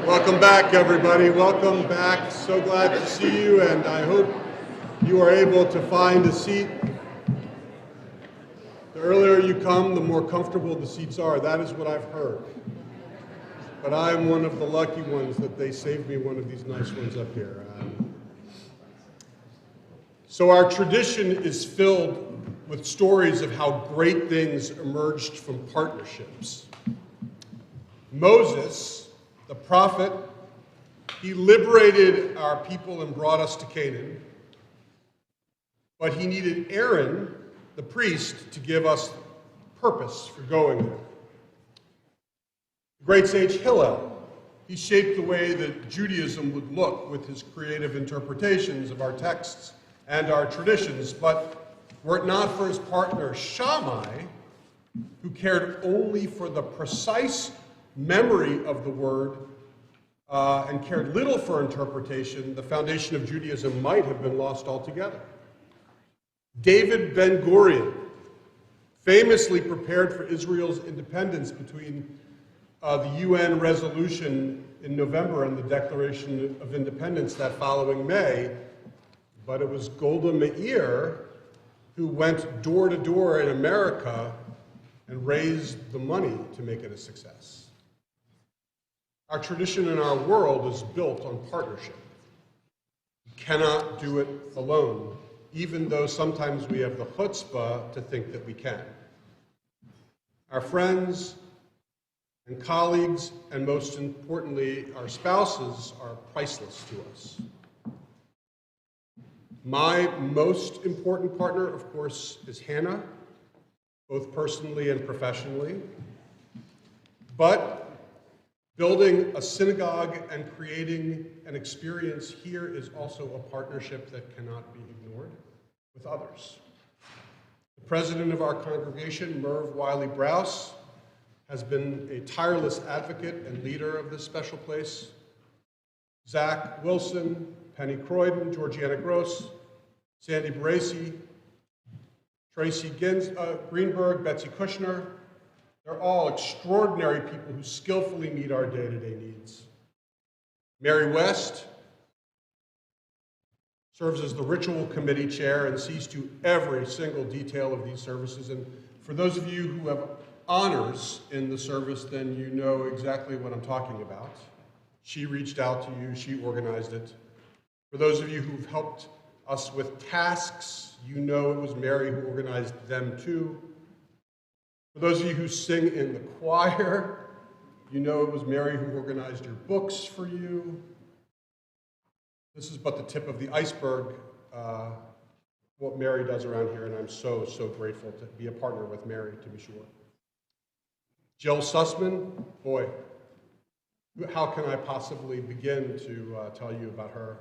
Welcome back, everybody. Welcome back. So glad to see you, and I hope you are able to find a seat. The earlier you come, the more comfortable the seats are. That is what I've heard. But I am one of the lucky ones that they saved me one of these nice ones up here. So our tradition is filled with stories of how great things emerged from partnerships. Moses, the prophet, he liberated our people and brought us to Canaan, but he needed Aaron, the priest, to give us purpose for going there. The great sage Hillel, he shaped the way that Judaism would look with his creative interpretations of our texts and our traditions, but were it not for his partner Shammai, who cared only for the precise memory of the word and cared little for interpretation, the foundation of Judaism might have been lost altogether. David Ben-Gurion famously prepared for Israel's independence between the UN resolution in November and the Declaration of Independence that following May, but it was Golda Meir who went door to door in America and raised the money to make it a success. Our tradition in our world is built on partnership. You cannot do it alone, even though sometimes we have the chutzpah to think that we can. Our friends and colleagues, and most importantly, our spouses, are priceless to us. My most important partner, of course, is Hannah, both personally and professionally. But building a synagogue and creating an experience here is also a partnership that cannot be ignored with others. The president of our congregation, Merv Wiley-Browse, has been a tireless advocate and leader of this special place. Zach Wilson, Penny Croydon, Georgiana Gross, Sandy Baracey, Tracy Greenberg, Betsy Kushner. They're all extraordinary people who skillfully meet our day-to-day needs. Mary West serves as the ritual committee chair and sees to every single detail of these services. And for those of you who have honors in the service, then you know exactly what I'm talking about. She reached out to you, she organized it. For those of you who've helped us with tasks, you know it was Mary who organized them too. For those of you who sing in the choir, you know it was Mary who organized your books for you. This is but the tip of the iceberg, what Mary does around here, and I'm so, so grateful to be a partner with Mary, to be sure. Jill Sussman, boy, how can I possibly begin to tell you about her?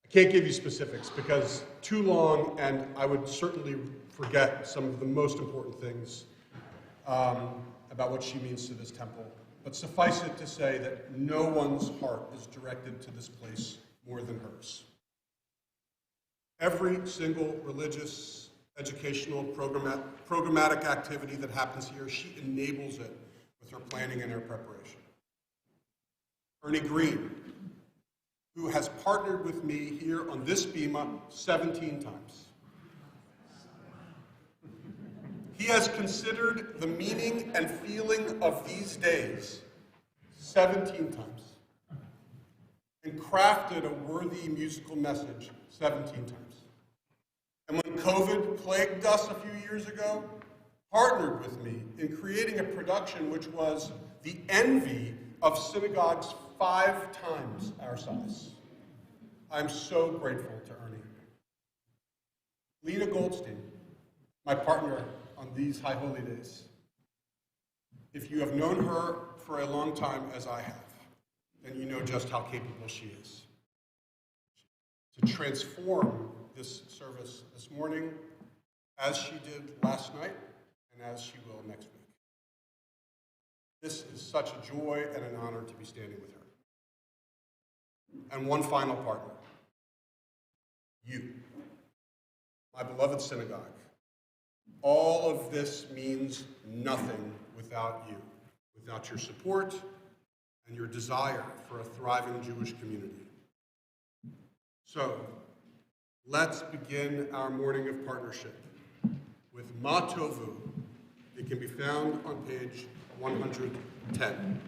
I can't give you specifics because too long, and I would certainly forget some of the most important things about what she means to this temple. But suffice it to say that no one's heart is directed to this place more than hers. Every single religious, educational, programmatic activity that happens here, she enables it with her planning and her preparation. Ernie Green, who has partnered with me here on this bima 17 times. He has considered the meaning and feeling of these days 17 times and crafted a worthy musical message 17 times. And when COVID plagued us a few years ago, partnered with me in creating a production which was the envy of synagogues 5 times our size. I'm so grateful to Ernie. Lena Goldstein, my partner on these high holy days. If you have known her for a long time, as I have, then you know just how capable she is. To transform this service this morning, as she did last night, and as she will next week. This is such a joy and an honor to be standing with her. And one final partner, you, my beloved synagogue. All of this means nothing without you, without your support and your desire for a thriving Jewish community. So, let's begin our morning of partnership with Ma Tovu. It can be found on page 110.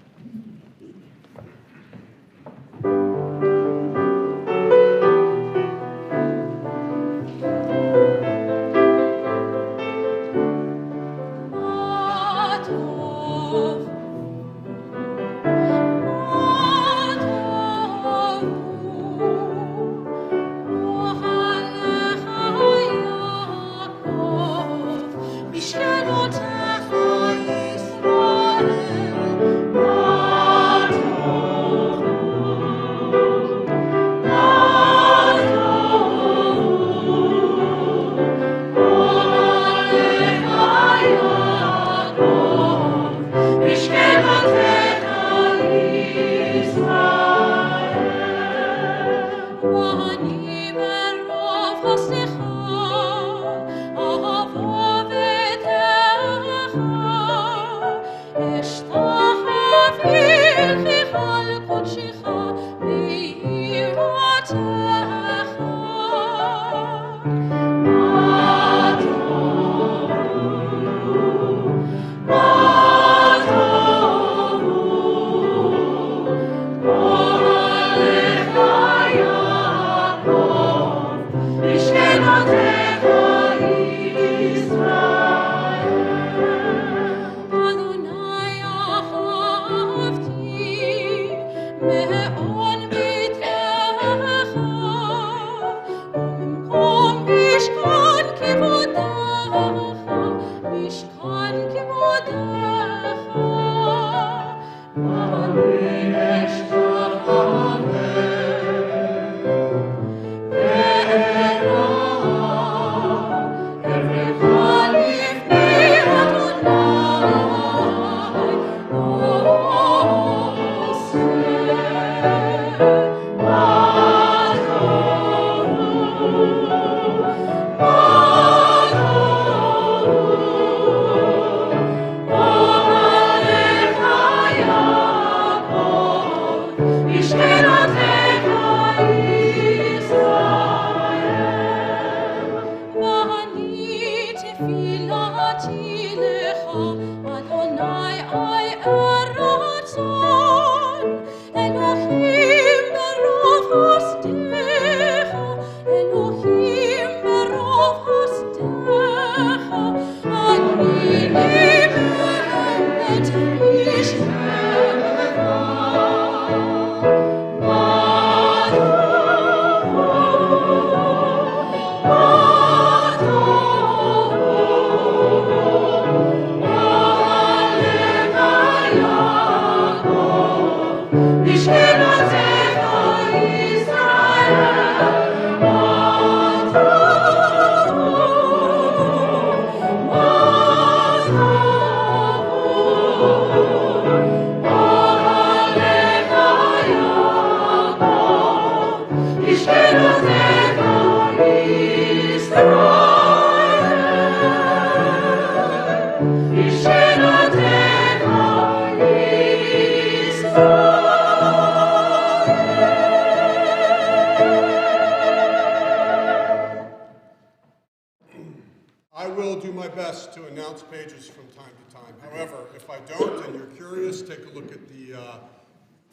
I will do my best to announce pages from time to time. However, if I don't and you're curious, take a look at the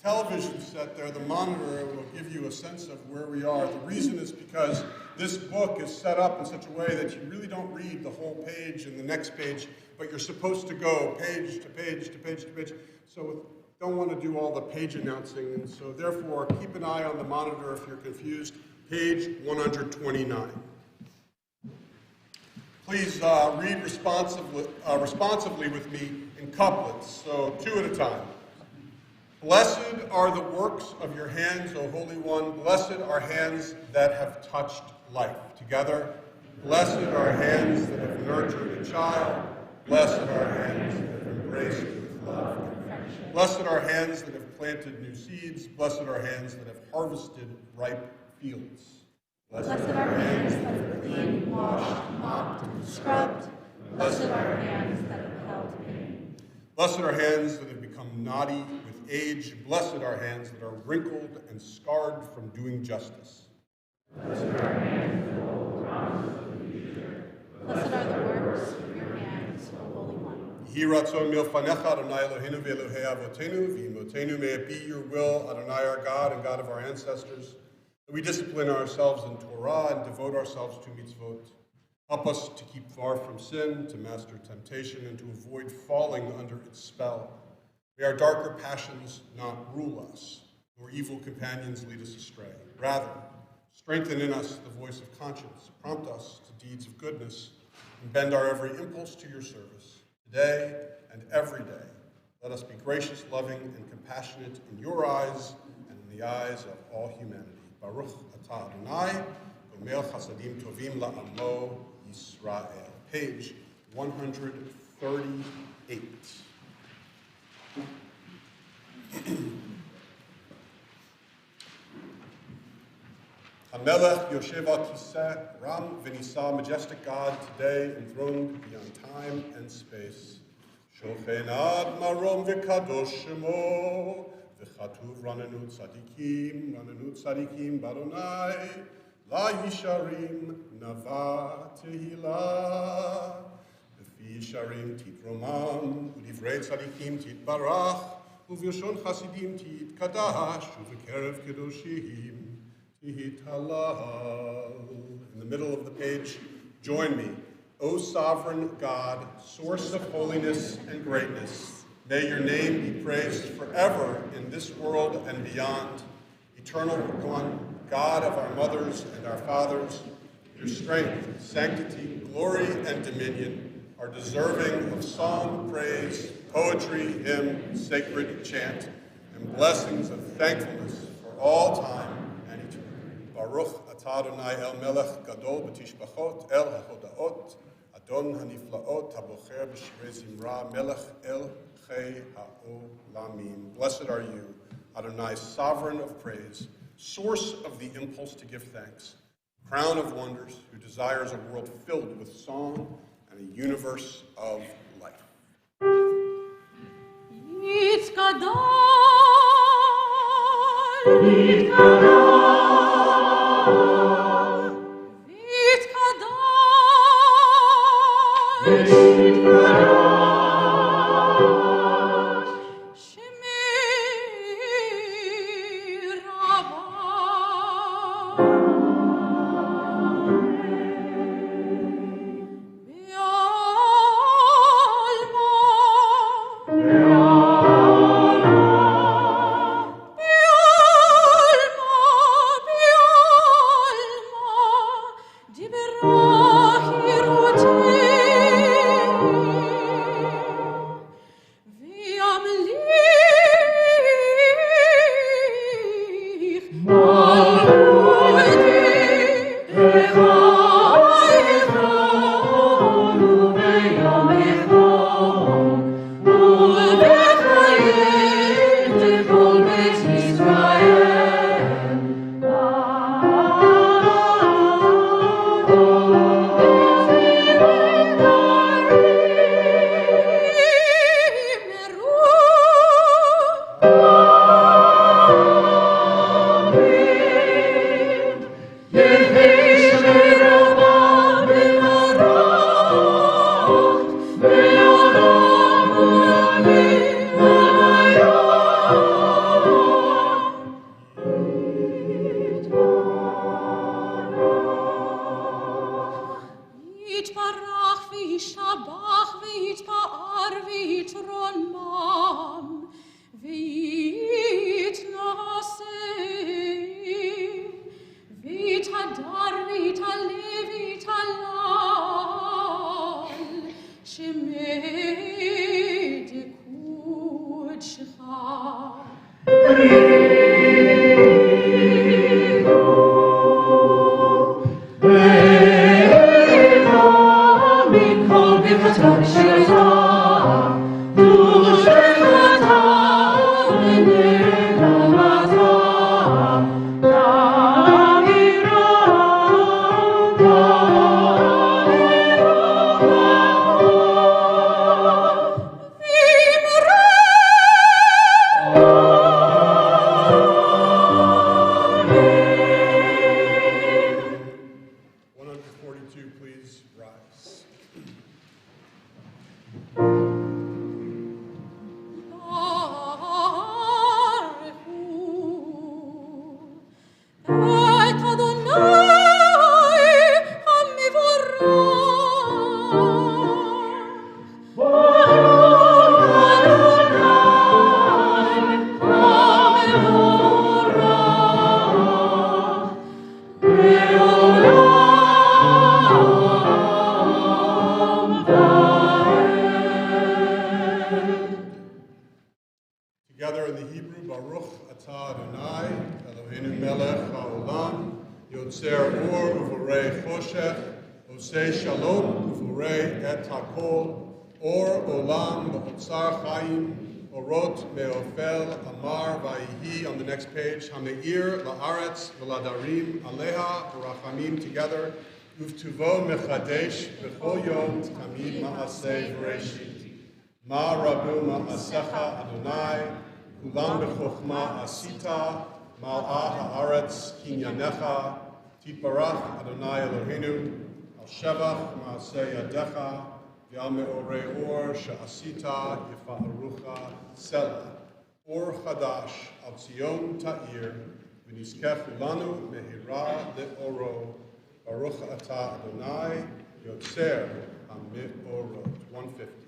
television set there, the monitor will give you a sense of where we are. The reason is because this book is set up in such a way that you really don't read the whole page and the next page, but you're supposed to go page to page to page to page. So don't want to do all the page announcing, and so therefore keep an eye on the monitor if you're confused. Page 129. Please read responsively with me in couplets, so two at a time. Blessed are the works of your hands, O Holy One. Blessed are hands that have touched life. Together, blessed are hands that have nurtured a child. Blessed are hands that have embraced with love and affection. Blessed are hands that have planted new seeds. Blessed are hands that have harvested ripe fields. Blessed are hands that have cleaned, washed, mopped, and scrubbed. Blessed are hands that have held pain. Blessed are hands that have become knotty with the age. Blessed are hands that are wrinkled and scarred from doing justice. Blessed are the works of your hands, O Holy One. Yehi ratzon milfanecha, Adonai Eloheinu v'Elohei avotenu, v'imotenu, may it be your will, Adonai our God and God of our ancestors, that we discipline ourselves in Torah and devote ourselves to mitzvot. Help us to keep far from sin, to master temptation, and to avoid falling under its spell. May our darker passions not rule us, nor evil companions lead us astray. Rather, strengthen in us the voice of conscience, prompt us to deeds of goodness, and bend our every impulse to your service. Today and every day, let us be gracious, loving, and compassionate in your eyes and in the eyes of all humanity. Baruch atah Adonai, gomel chasadim tovim la'amo Yisrael. Page 138. Hamelech Yoshev al Kiseh, Ram V'Nisa, majestic God, today enthroned beyond time and space. Shochen ad marom v'kadosh shemo, v'chatuv ranenu tzadikim baronai, la yisharim nava tehila, v'fi yisharim tit romam, u'divrei tzadikim tit barach, u'v'yoshon chasidim tit kadash, u'v'kerev kedoshim. In the middle of the page, join me. O sovereign God, source of holiness and greatness, may your name be praised forever in this world and beyond. Eternal One, God of our mothers and our fathers, your strength, sanctity, glory, and dominion are deserving of song, praise, poetry, hymn, sacred chant, and blessings of thankfulness for all time. Baruch atah Adonai el melech gadol b'tishbachot el hachodaot Adon haniflaot habocher b'shirei zimra melech el chei ha'olamim. Blessed are you, Adonai, sovereign of praise, source of the impulse to give thanks, crown of wonders, who desires a world filled with song and a universe of life. Adonai, Eloheinu melech haolam, yotzer or uvorei choshech, osei shalom uvorei et hakol, or olam b'otzar chaim, orot me'ofel amar vayihi. On the next page, hameir la'aretz v'ladarim aleha v'rachamim together, uvtuvo mechadesh b'chol yom tamid ma'aseh v'reshit. Ma rabu ma'asecha Adonai, kulam b'chokhma asita, mal'ah ha'aretz kinyanecha, titbarach Adonai Eloheinu, al shevach ma'aseh yadecha, v'al me'orei or she'asita yifa'arucha selah, or chadash al tzion ta'ir, v'nizkechu lanu mehira le'oro, baruch atah Adonai, yotzer ha'me'orot. 150.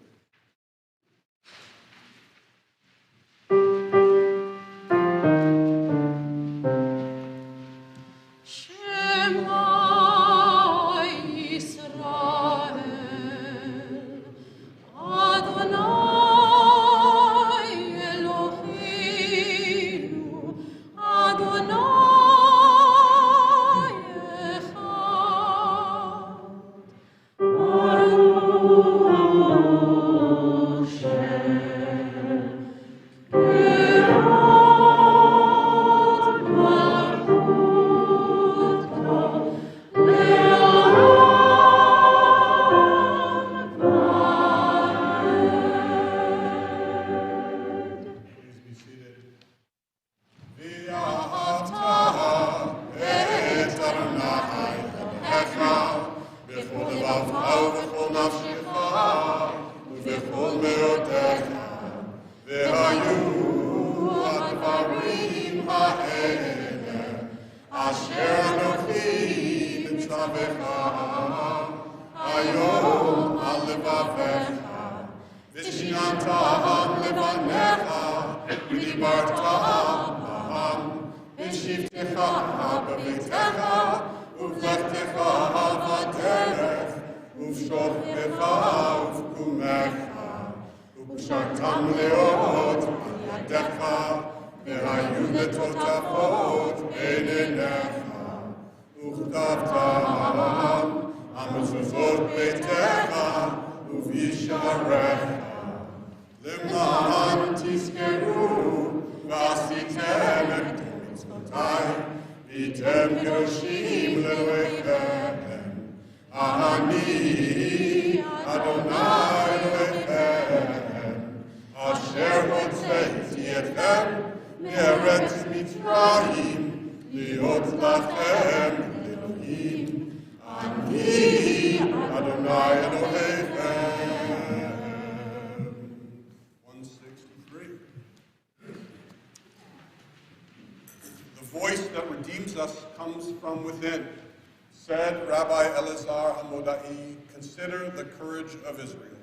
Consider the courage of Israel.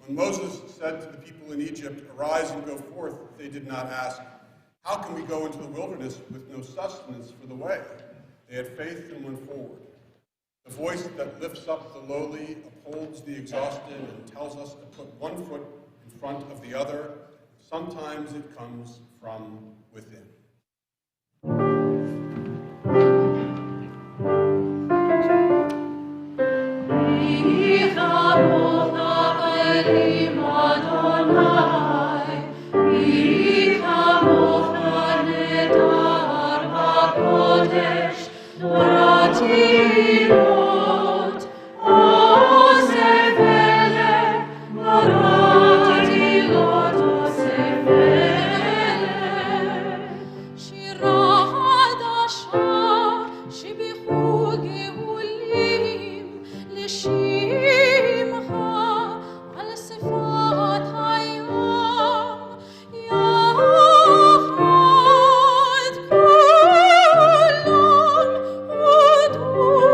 When Moses said to the people in Egypt, "Arise and go forth," they did not ask, "How can we go into the wilderness with no sustenance for the way?" They had faith and went forward. The voice that lifts up the lowly, upholds the exhausted, and tells us to put one foot in front of the other. Sometimes it comes from within. Oh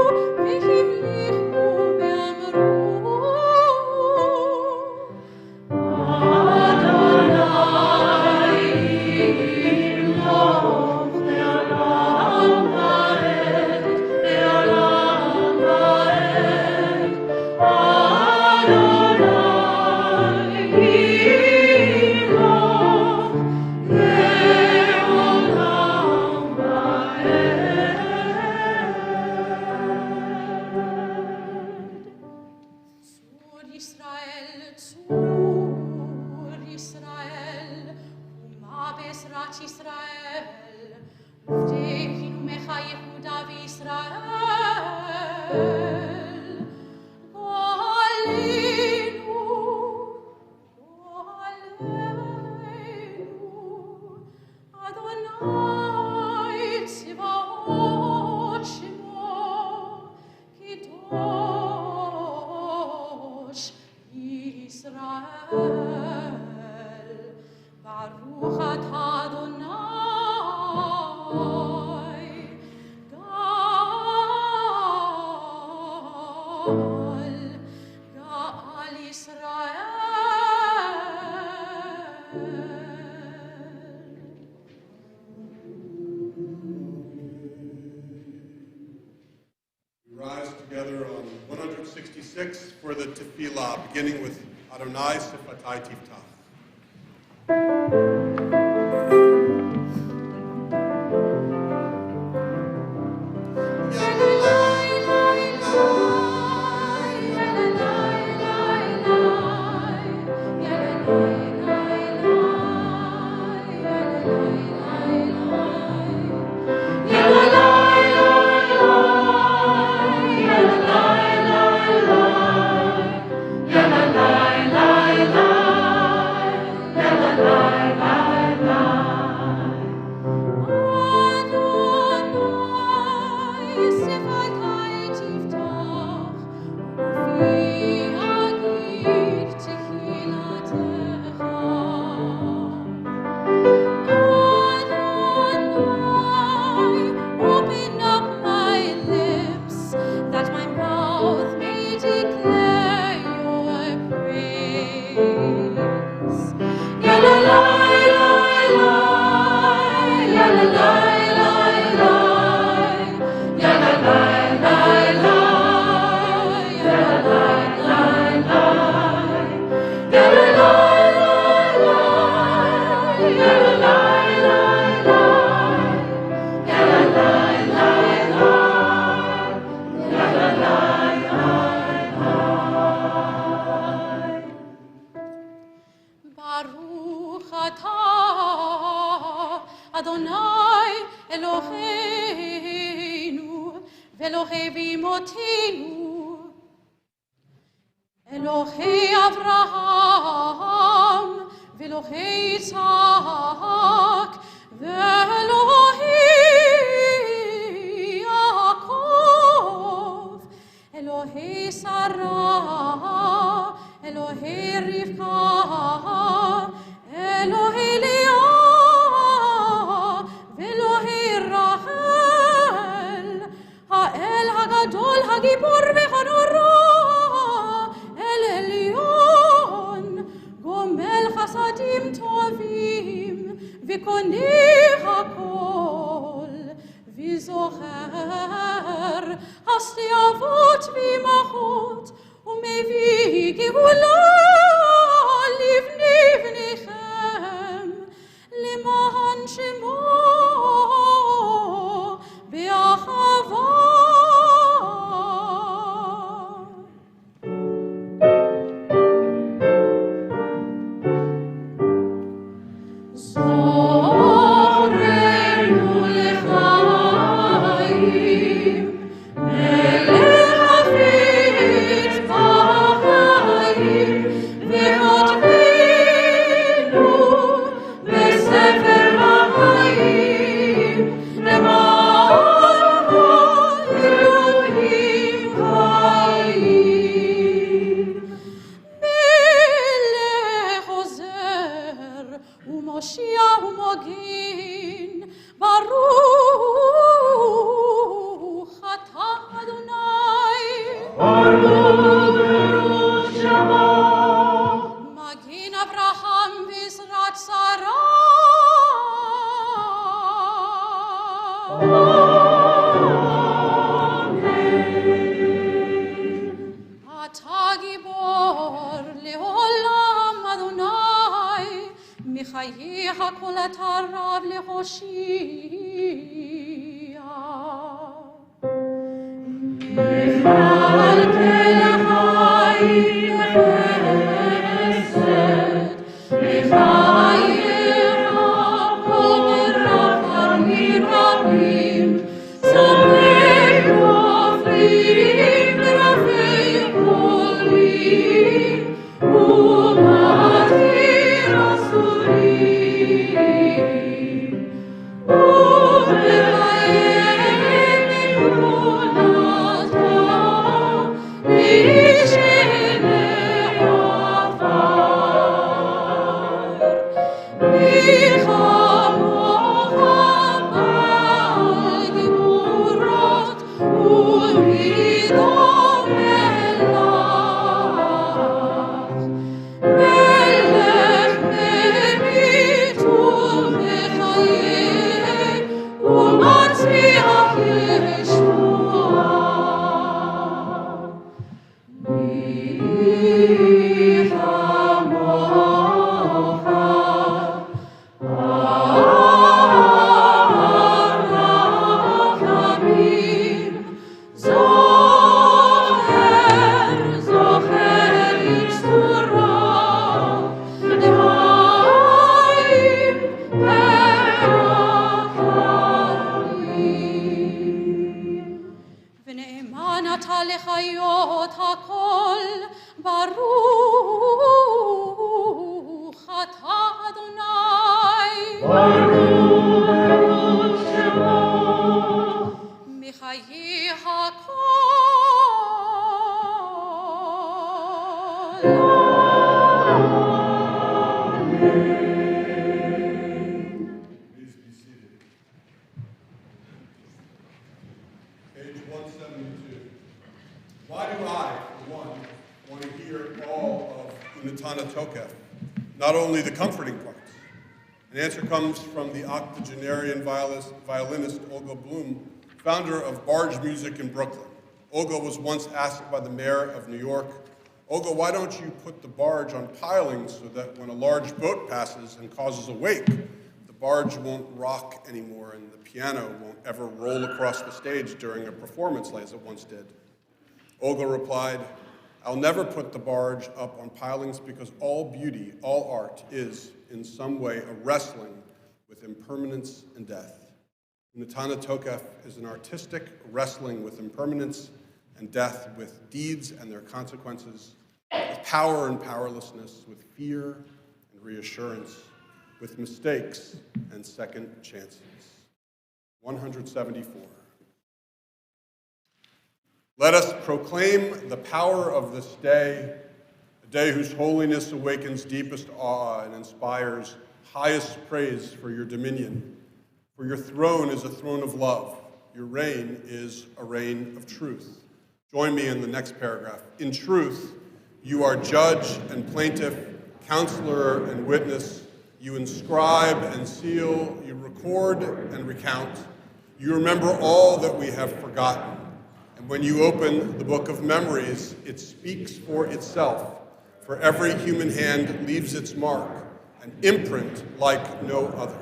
6 for the tefillah, beginning with Adonai Sifatai Tiftach. Adonai Eloheinu Velohei Vimotinu Elohei Avraham Velohei Yitzhak Velohei Yaakov Elohei Sarah Elohei Rivka Elohei Leah האל הגדול, הגיבור והנורא, אל עליון, גומל חסדים טובים, וקונה הכל, וזוכר חסדי אבות ואימהות, ומביא גאולה לבני בניכם, למען שמו באחווה. זוכרנו לחיים, מלך חפץ בחיים, וכותבנו בספר החיים, למען אלוהים חיים. מלך עוזר ומושיע ומוגן, ברוך אתה אדוני. ברוך שמו. מגן אברהם בעזרת שרה. אתה גיבור לעולם אדוני, מחייך כל אתה רב להושיע. מפלגי לחיים חסד, מחייך כל ברכה מרבים, צמחי נופלים ברבי חולים, ומתיר אסורים, ומקיים אמונתו, איש עיני עפר. מי כמוך בעל גבורות, ומי אתה לחיות הכל, ברוך אתה אדוני. ברוך שמו. מחיי הכל. Please be seated. Page 172. Why do I, for one, want to hear all of Unatana Tokef, not only the comforting parts? An answer comes from the octogenarian violinist Olga Bloom, founder of barge music in Brooklyn. Olga was once asked by the mayor of New York, Olga, why don't you put the barge on pilings so that when a large boat passes and causes a wake, the barge won't rock anymore and the piano won't ever roll across the stage during a performance as it once did? Olga replied, I'll never put the barge up on pilings because all beauty, all art is, in some way, a wrestling with impermanence and death. Unatana Tokef is an artistic wrestling with impermanence and death, with deeds and their consequences, with power and powerlessness, with fear and reassurance, with mistakes and second chances. 174. Let us proclaim the power of this day, a day whose holiness awakens deepest awe and inspires highest praise for your dominion. For your throne is a throne of love. Your reign is a reign of truth. Join me in the next paragraph. In truth, you are judge and plaintiff, counselor and witness. You inscribe and seal. You record and recount. You remember all that we have forgotten. And when you open the book of memories, it speaks for itself. For every human hand leaves its mark, an imprint like no other.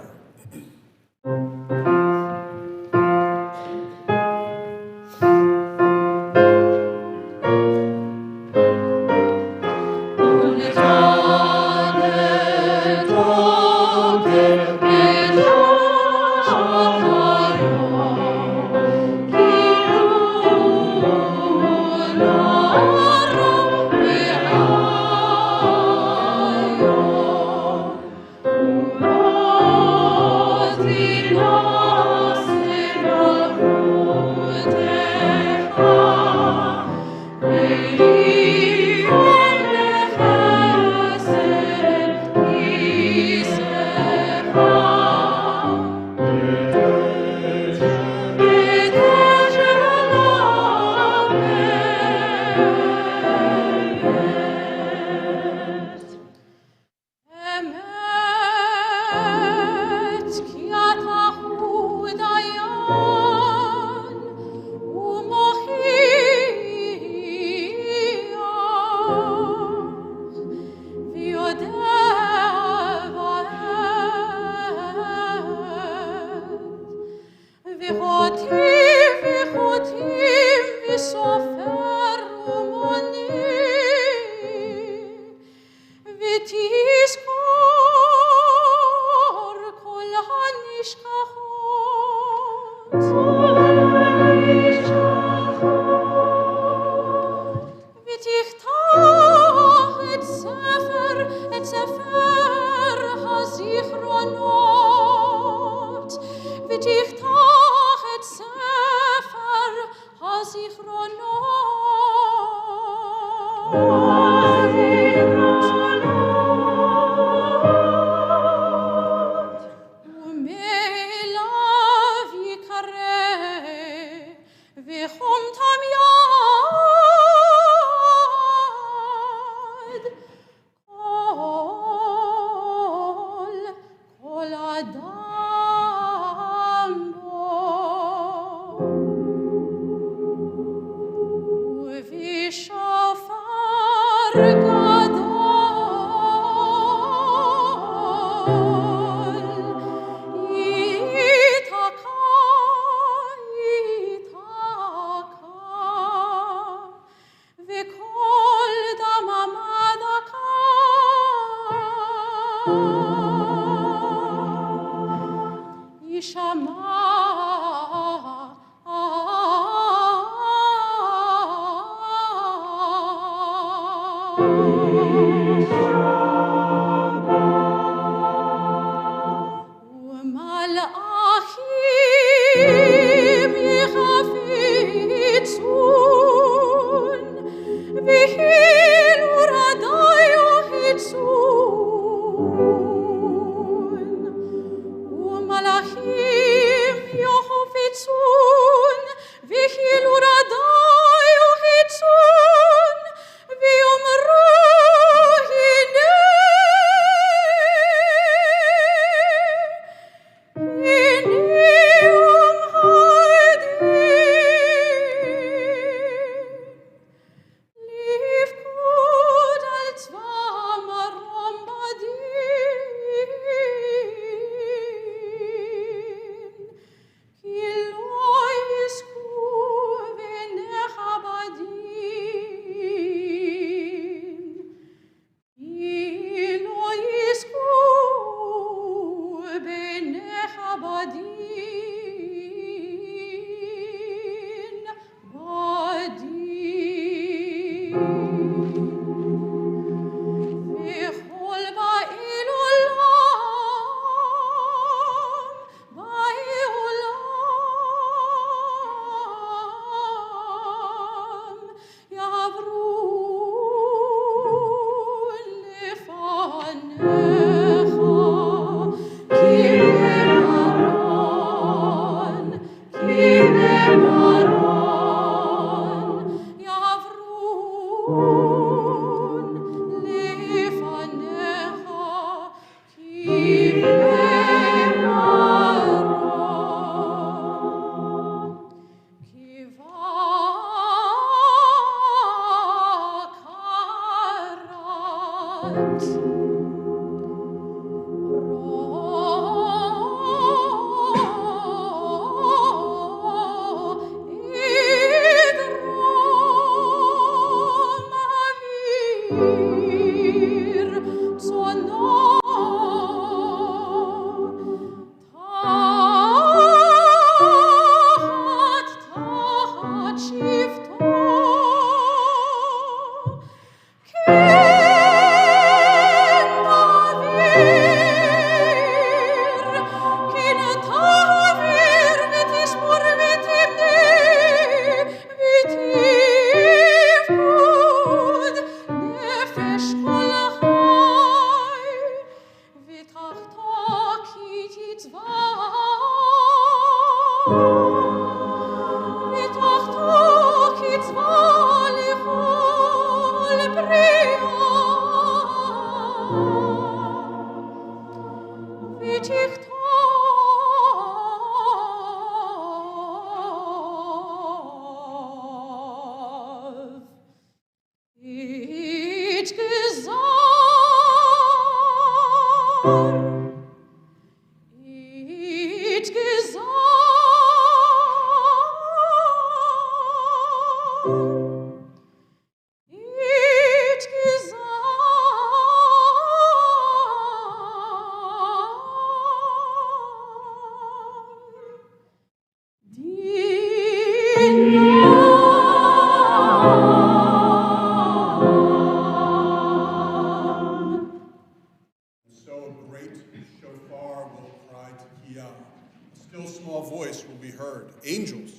Angels,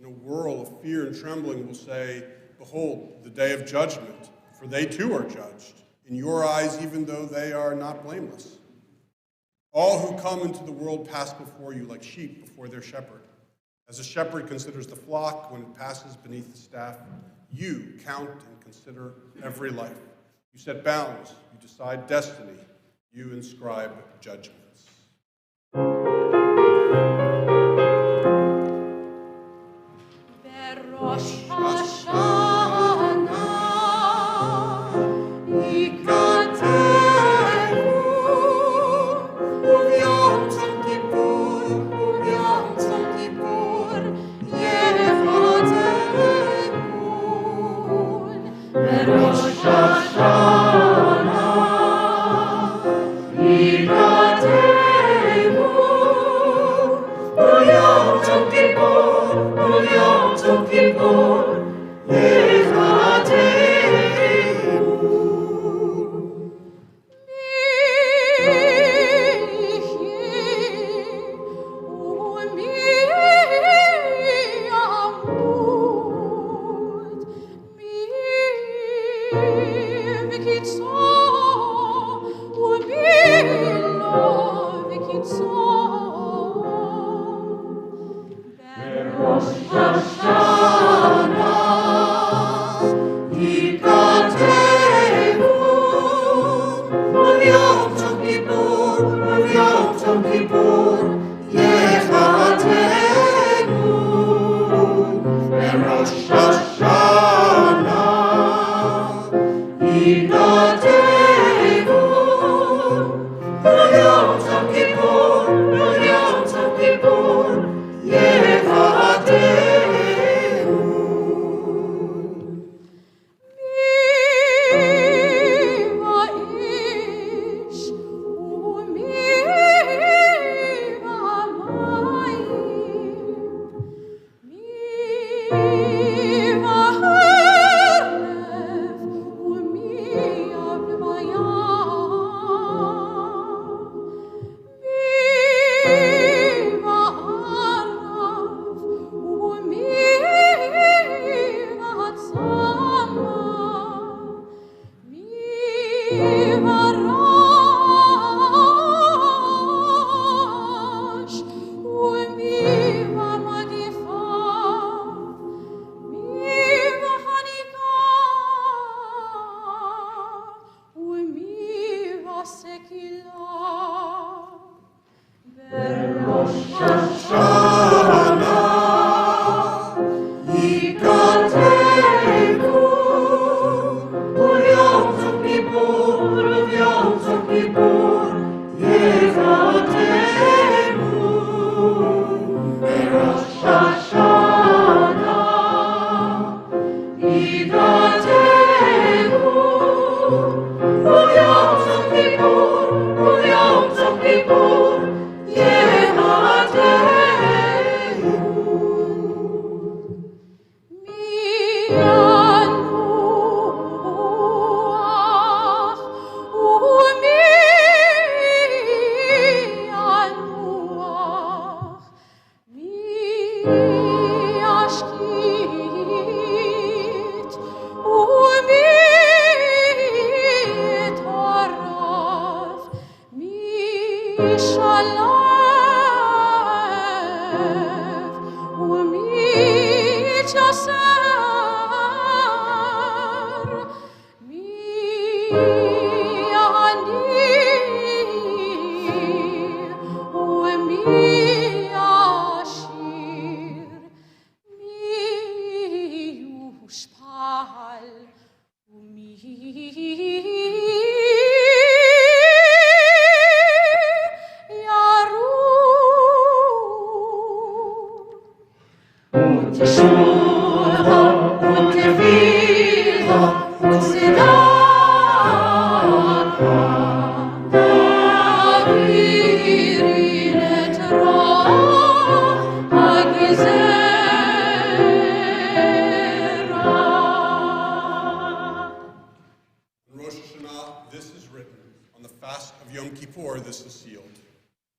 in a whirl of fear and trembling, will say, "Behold, the day of judgment, for they too are judged, in your eyes, even though they are not blameless. All who come into the world pass before you like sheep before their shepherd. As a shepherd considers the flock when it passes beneath the staff, you count and consider every life. You set bounds, you decide destiny, you inscribe judgments." Rosh Hashanah, Ikatevu, Yom Kippur, Yom Kippur, Yechatevu, Rosh Hashanah, Ikatevu, Yom Kippur, Yom Kippur, Rosh Hashanah, Ikatevu, Yom Kippur, Yom Kippur, Yechatevu, Rosh Hashanah, Ikatevu, Yom Kippur, Yom Kippur, Yechatevu. Rosh Hashanah, this is written. On the fast of Yom Kippur, this is sealed.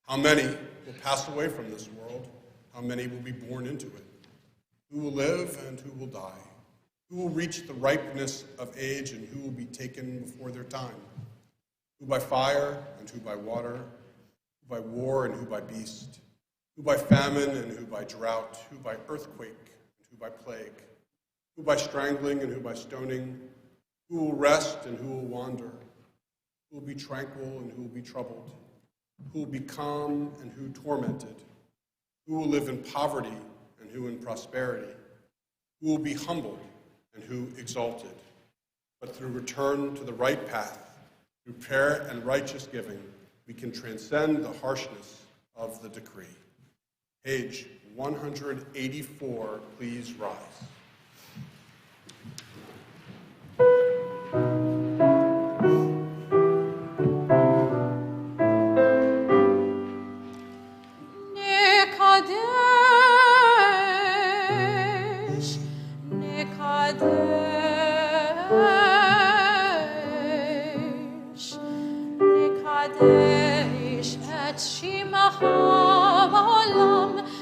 How many will pass away from this world? How many will be born into it? Who will live and who will die? Who will reach the ripeness of age and who will be taken before their time? Who by fire and who by water? Who by war and who by beast? Who by famine and who by drought? Who by earthquake and who by plague? Who by strangling and who by stoning? Who will rest and who will wander? Who will be tranquil and who will be troubled? Who will be calm and who tormented? Who will live in poverty and who in prosperity? Who will be humbled and who exalted? But through return to the right path, through prayer and righteous giving, we can transcend the harshness of the decree. Page 184, please rise.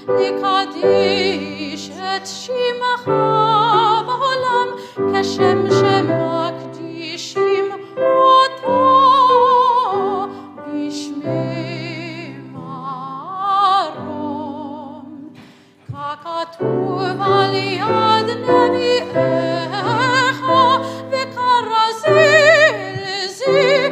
נקדיש את שמך בעולם כשם שמקדישים אותו בשמי מרום ככתוב על יד נביאך וכרזי לזי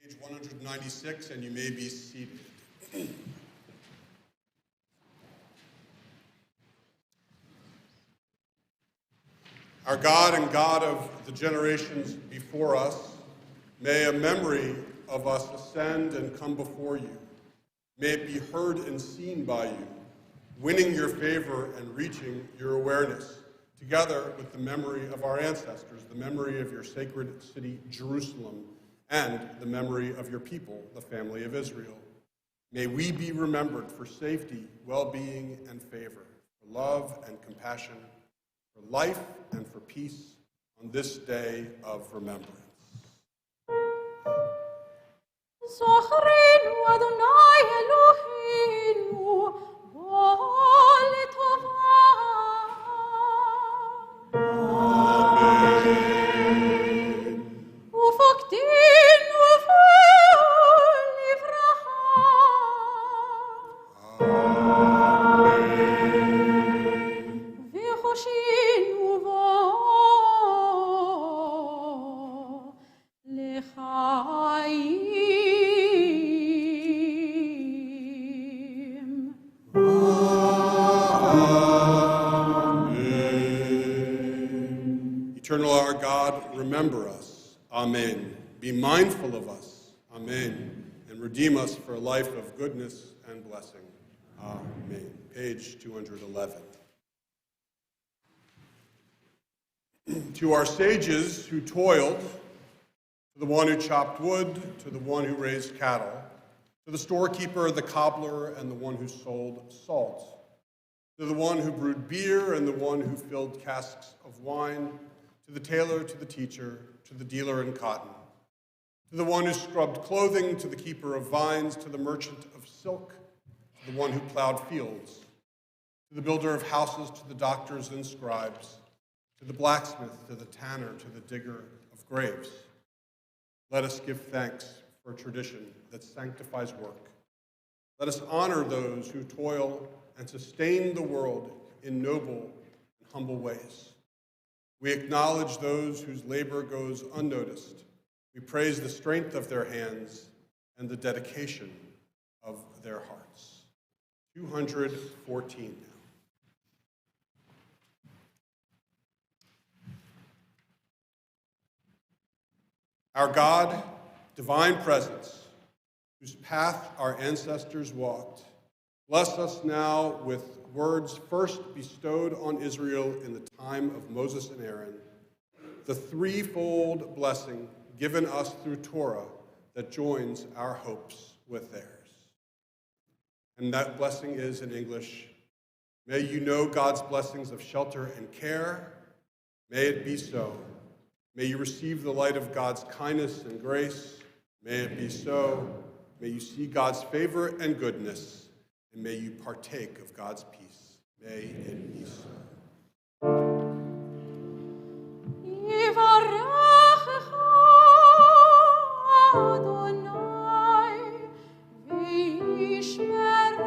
Page 196, and you may be seated. Our God and God of the generations before us, may a memory of us ascend and come before you. May it be heard and seen by you, winning your favor and reaching your awareness, together with the memory of our ancestors, the memory of your sacred city, Jerusalem, and the memory of your people, the family of Israel. May we be remembered for safety, well-being, and favor, for love and compassion, for life and for peace on this day of remembrance. זוכרנו אדוני אלוהינו בוא לטובה. Amen. ופקדנו לברכה. וחושינו בו לחיים. Eternal our God, remember us. Amen. Be mindful of us. Amen. And redeem us for a life of goodness and blessing. Amen. Page 211. To our sages who toiled, to the one who chopped wood, to the one who raised cattle, to the storekeeper, the cobbler, and the one who sold salt, to the one who brewed beer and the one who filled casks of wine, to the tailor, to the teacher, to the dealer in cotton, to the one who scrubbed clothing, to the keeper of vines, to the merchant of silk, to the one who plowed fields, to the builder of houses, to the doctors and scribes, to the blacksmith, to the tanner, to the digger of graves. Let us give thanks for a tradition that sanctifies work. Let us honor those who toil and sustain the world in noble and humble ways. We acknowledge those whose labor goes unnoticed. We praise the strength of their hands and the dedication of their hearts. 214 now. Our God, divine presence, whose path our ancestors walked, bless us now with words first bestowed on Israel in the time of Moses and Aaron, the threefold blessing given us through Torah that joins our hopes with theirs. And that blessing is in English, may you know God's blessings of shelter and care. May it be so. May you receive the light of God's kindness and grace. May it be so. May you see God's favor and goodness, and may you partake of God's peace. May it be so. יברכך אדוני וישמרך.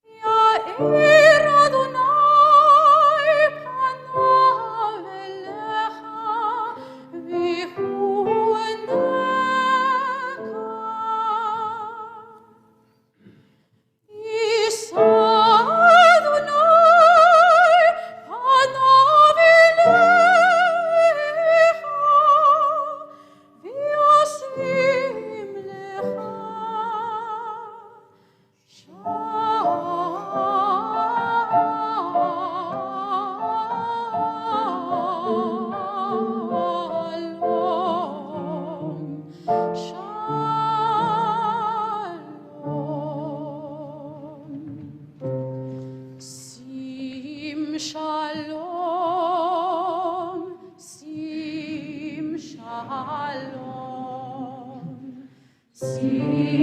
יאיר אדוני פניו אליך ויחונך. Sim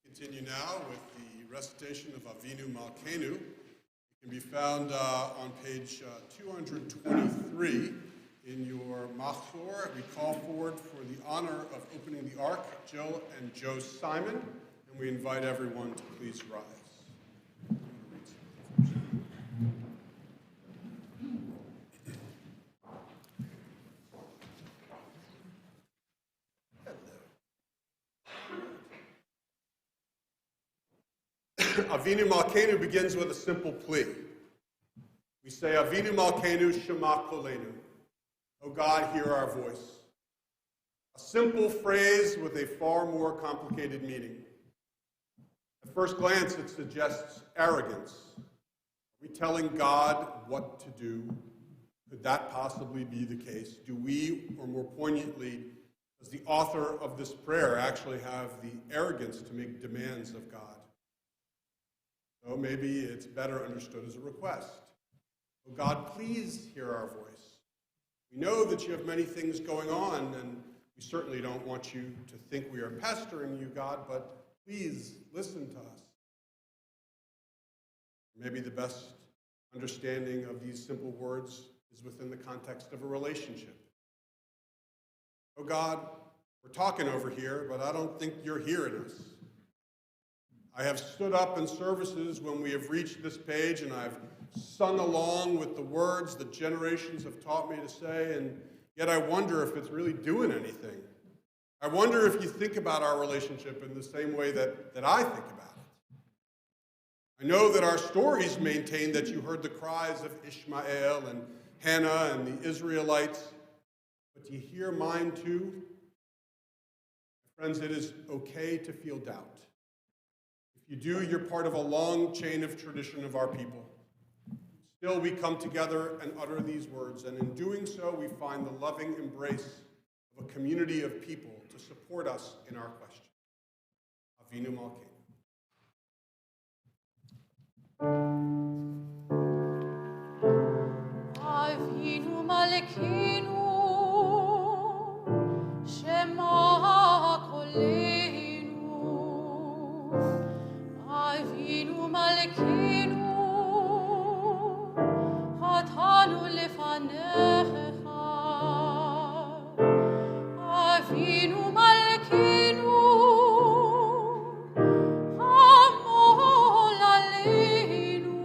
Continue now with the recitation of Avinu Malkeinu. It can be found on page 223 in your Machzor. We call forward for the honor of opening the Ark, Jill and Joe Simon, and we invite everyone to please rise. Avinu Malkeinu begins with a simple plea. We say, Avinu Malkeinu Shema Kolenu. O God, hear our voice. A simple phrase with a far more complicated meaning. At first glance, it suggests arrogance. Are we telling God what to do? Could that possibly be the case? Do we, or more poignantly, does the author of this prayer actually have the arrogance to make demands of God? So maybe it's better understood as a request. Oh God, please hear our voice. We know that you have many things going on, and we certainly don't want you to think we are pestering you, God, but please listen to us. Maybe the best understanding of these simple words is within the context of a relationship. Oh God, we're talking over here, but I don't think you're hearing us. I have stood up in services when we have reached this page, and I've sung along with the words that generations have taught me to say, and yet I wonder if it's really doing anything. I wonder if you think about our relationship in the same way that I think about it. I know that our stories maintain that you heard the cries of Ishmael and Hannah and the Israelites, but do you hear mine too? Friends, it is okay to feel doubt. If you do, you're part of a long chain of tradition of our people. Still, we come together and utter these words, and in doing so, we find the loving embrace of a community of people to support us in our question. Avinu Malkeinu. Avinu Malkeinu, Shema Koleinu. Avinu Malkeinu, Hatanu lefanecha. Avinu Malkeinu, Hamol aleinu.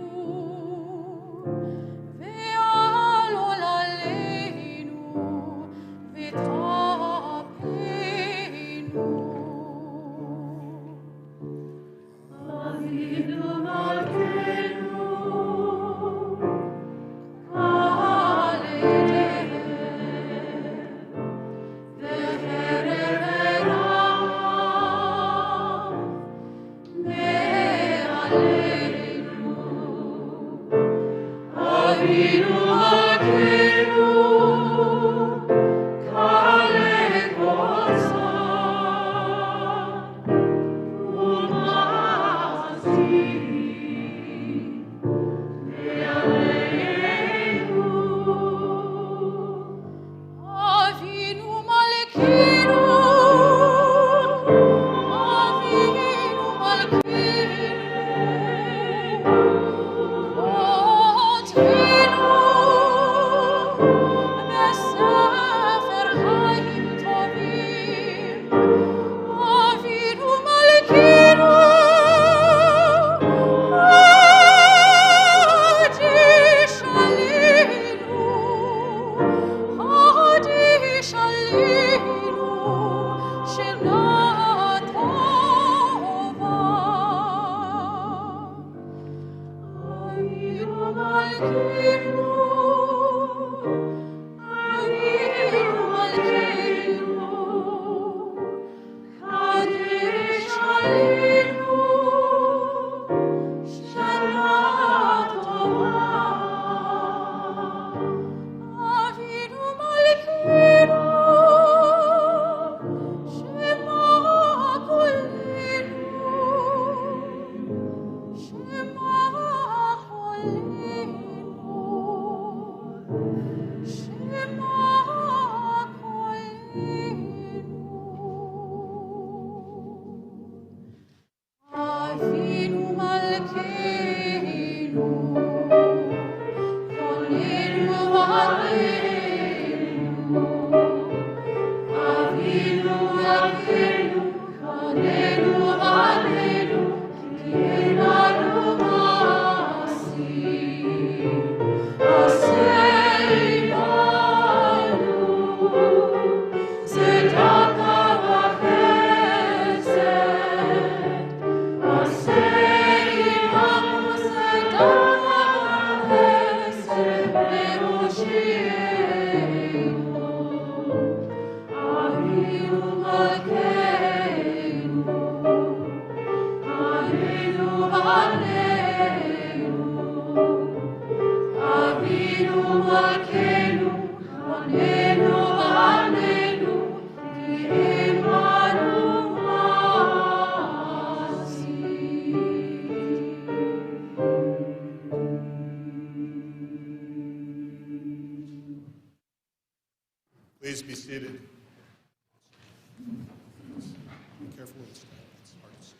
Please be seated. Be careful with the step. It's hard to see.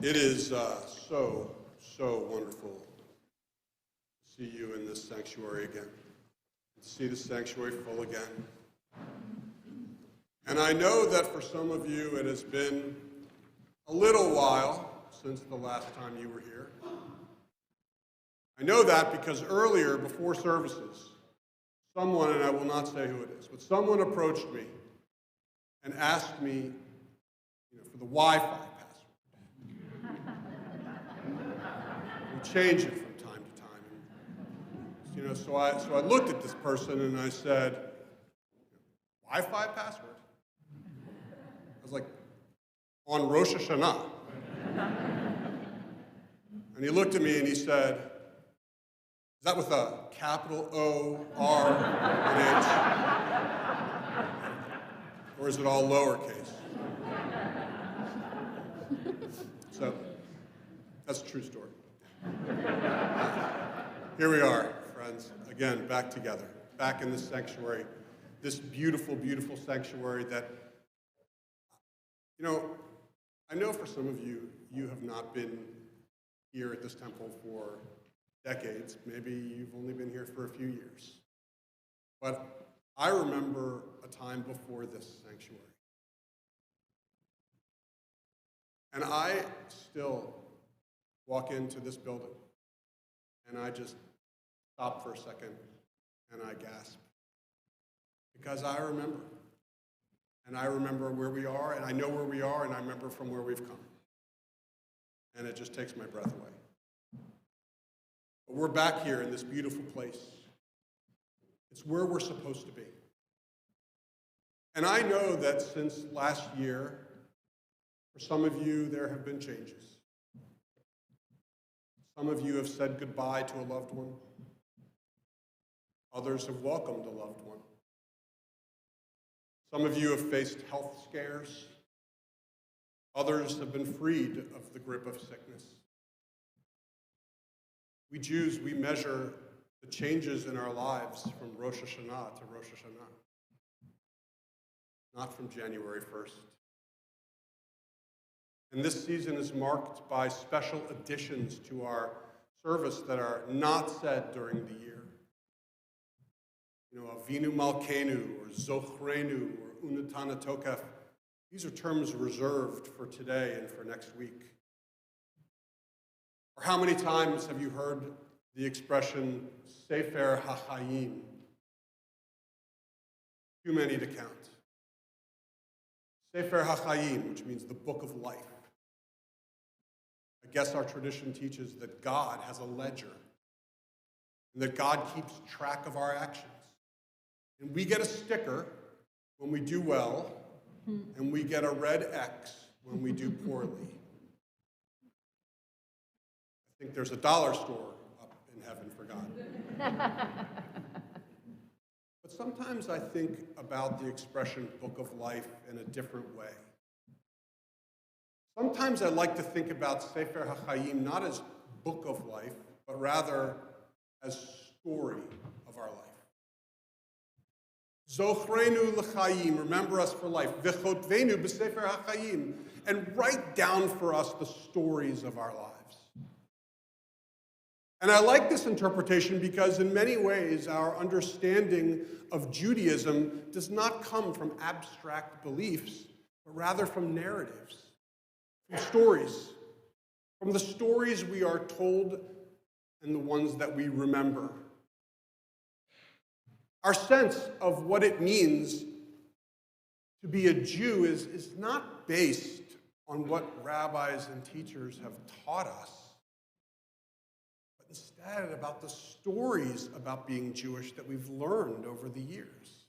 It is so wonderful to see you in this sanctuary again. To see the sanctuary full again. And I know that for some of you it has been a little while since the last time you were here. I know that because earlier, before services, someone, and I will not say who it is, but someone approached me and asked me, for the Wi-Fi password. We change it from time to time. So I looked at this person and I said, Wi-Fi password? I was like, on Rosh Hashanah. And he looked at me and he said, is that with a capital O, R, and H? Or is it all lowercase? So, that's a true story. Here we are, friends, again, back together, back in this sanctuary, this beautiful, beautiful sanctuary that, I know for some of you, you have not been here at this temple for decades. Maybe you've only been here for a few years. But I remember a time before this sanctuary. And I still walk into this building, and I just stop for a second, and I gasp. Because I remember. And I remember where we are, and I know where we are, and I remember from where we've come. And it just takes my breath away. But we're back here in this beautiful place. It's where we're supposed to be. And I know that since last year, for some of you, there have been changes. Some of you have said goodbye to a loved one. Others have welcomed a loved one. Some of you have faced health scares. Others have been freed of the grip of sickness. We Jews, we measure the changes in our lives from Rosh Hashanah to Rosh Hashanah, not from January 1st. And this season is marked by special additions to our service that are not said during the year. Avinu Malkeinu, or Zochrenu, or Unatana Tokef. These are terms reserved for today and for next week. Or how many times have you heard the expression Sefer HaChaim? Too many to count. Sefer HaChaim, which means the book of life. I guess our tradition teaches that God has a ledger, and that God keeps track of our actions. And we get a sticker when we do well, and we get a red X when we do poorly. I think there's a dollar store up in heaven for God. But sometimes I think about the expression book of life in a different way. Sometimes I like to think about Sefer HaChaim not as book of life, but rather as story of our life. Zochrenu l'chaim, remember us for life. V'chotvenu b'sefer HaChaim, and write down for us the stories of our lives. And I like this interpretation because in many ways our understanding of Judaism does not come from abstract beliefs, but rather from narratives, from stories, from the stories we are told and the ones that we remember. Our sense of what it means to be a Jew is not based on what rabbis and teachers have taught us, but instead about the stories about being Jewish that we've learned over the years.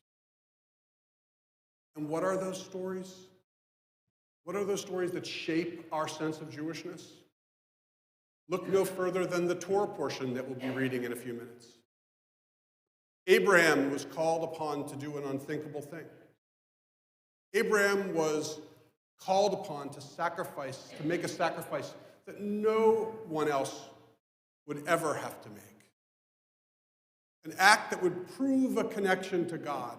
And what are those stories? What are those stories that shape our sense of Jewishness? Look no further than the Torah portion that we'll be reading in a few minutes. Abraham was called upon to do an unthinkable thing. Abraham was called upon to sacrifice, to make a sacrifice that no one else would ever have to make. An act that would prove a connection to God,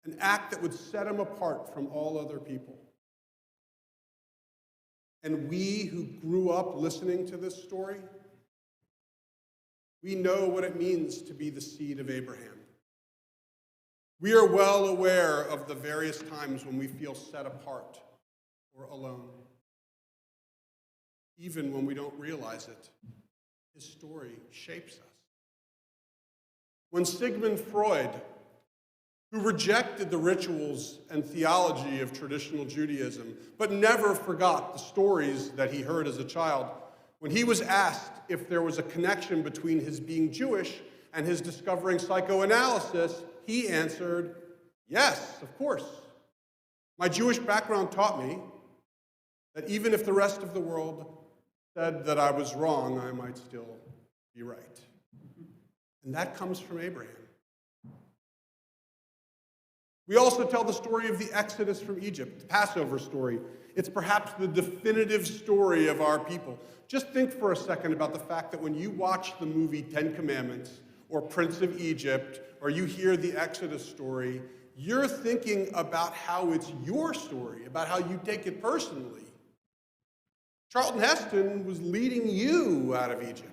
an act that would set him apart from all other people. And we who grew up listening to this story, we know what it means to be the seed of Abraham. We are well aware of the various times when we feel set apart or alone. Even when we don't realize it, his story shapes us. When Sigmund Freud who rejected the rituals and theology of traditional Judaism, but never forgot the stories that he heard as a child. When he was asked if there was a connection between his being Jewish and his discovering psychoanalysis, he answered, "Yes, of course. My Jewish background taught me that even if the rest of the world said that I was wrong, I might still be right." And that comes from Abraham. We also tell the story of the Exodus from Egypt, the Passover story. It's perhaps the definitive story of our people. Just think for a second about the fact that when you watch the movie Ten Commandments or Prince of Egypt, or you hear the Exodus story, you're thinking about how it's your story, about how you take it personally. Charlton Heston was leading you out of Egypt.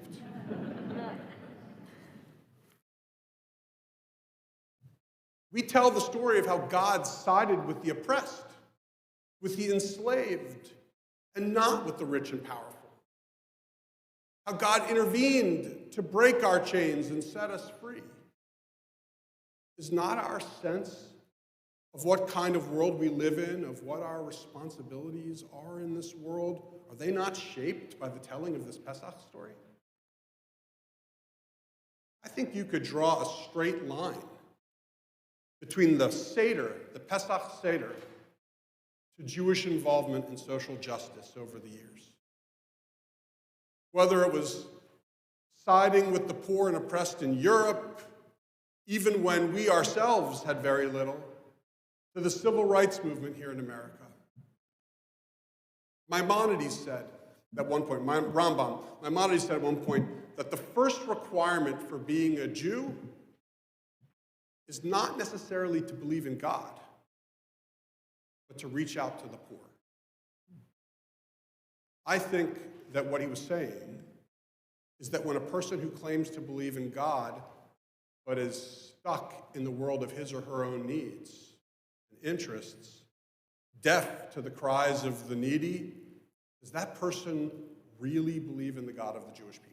We tell the story of how God sided with the oppressed, with the enslaved, and not with the rich and powerful. How God intervened to break our chains and set us free. Is not our sense of what kind of world we live in, of what our responsibilities are in this world, are they not shaped by the telling of this Pesach story? I think you could draw a straight line between the Seder, the Pesach Seder, to Jewish involvement in social justice over the years. Whether it was siding with the poor and oppressed in Europe, even when we ourselves had very little, to the civil rights movement here in America. Maimonides said at one point, Maimonides said at one point that the first requirement for being a Jew is not necessarily to believe in God, but to reach out to the poor. I think that what he was saying is that when a person who claims to believe in God, but is stuck in the world of his or her own needs and interests, deaf to the cries of the needy, does that person really believe in the God of the Jewish people?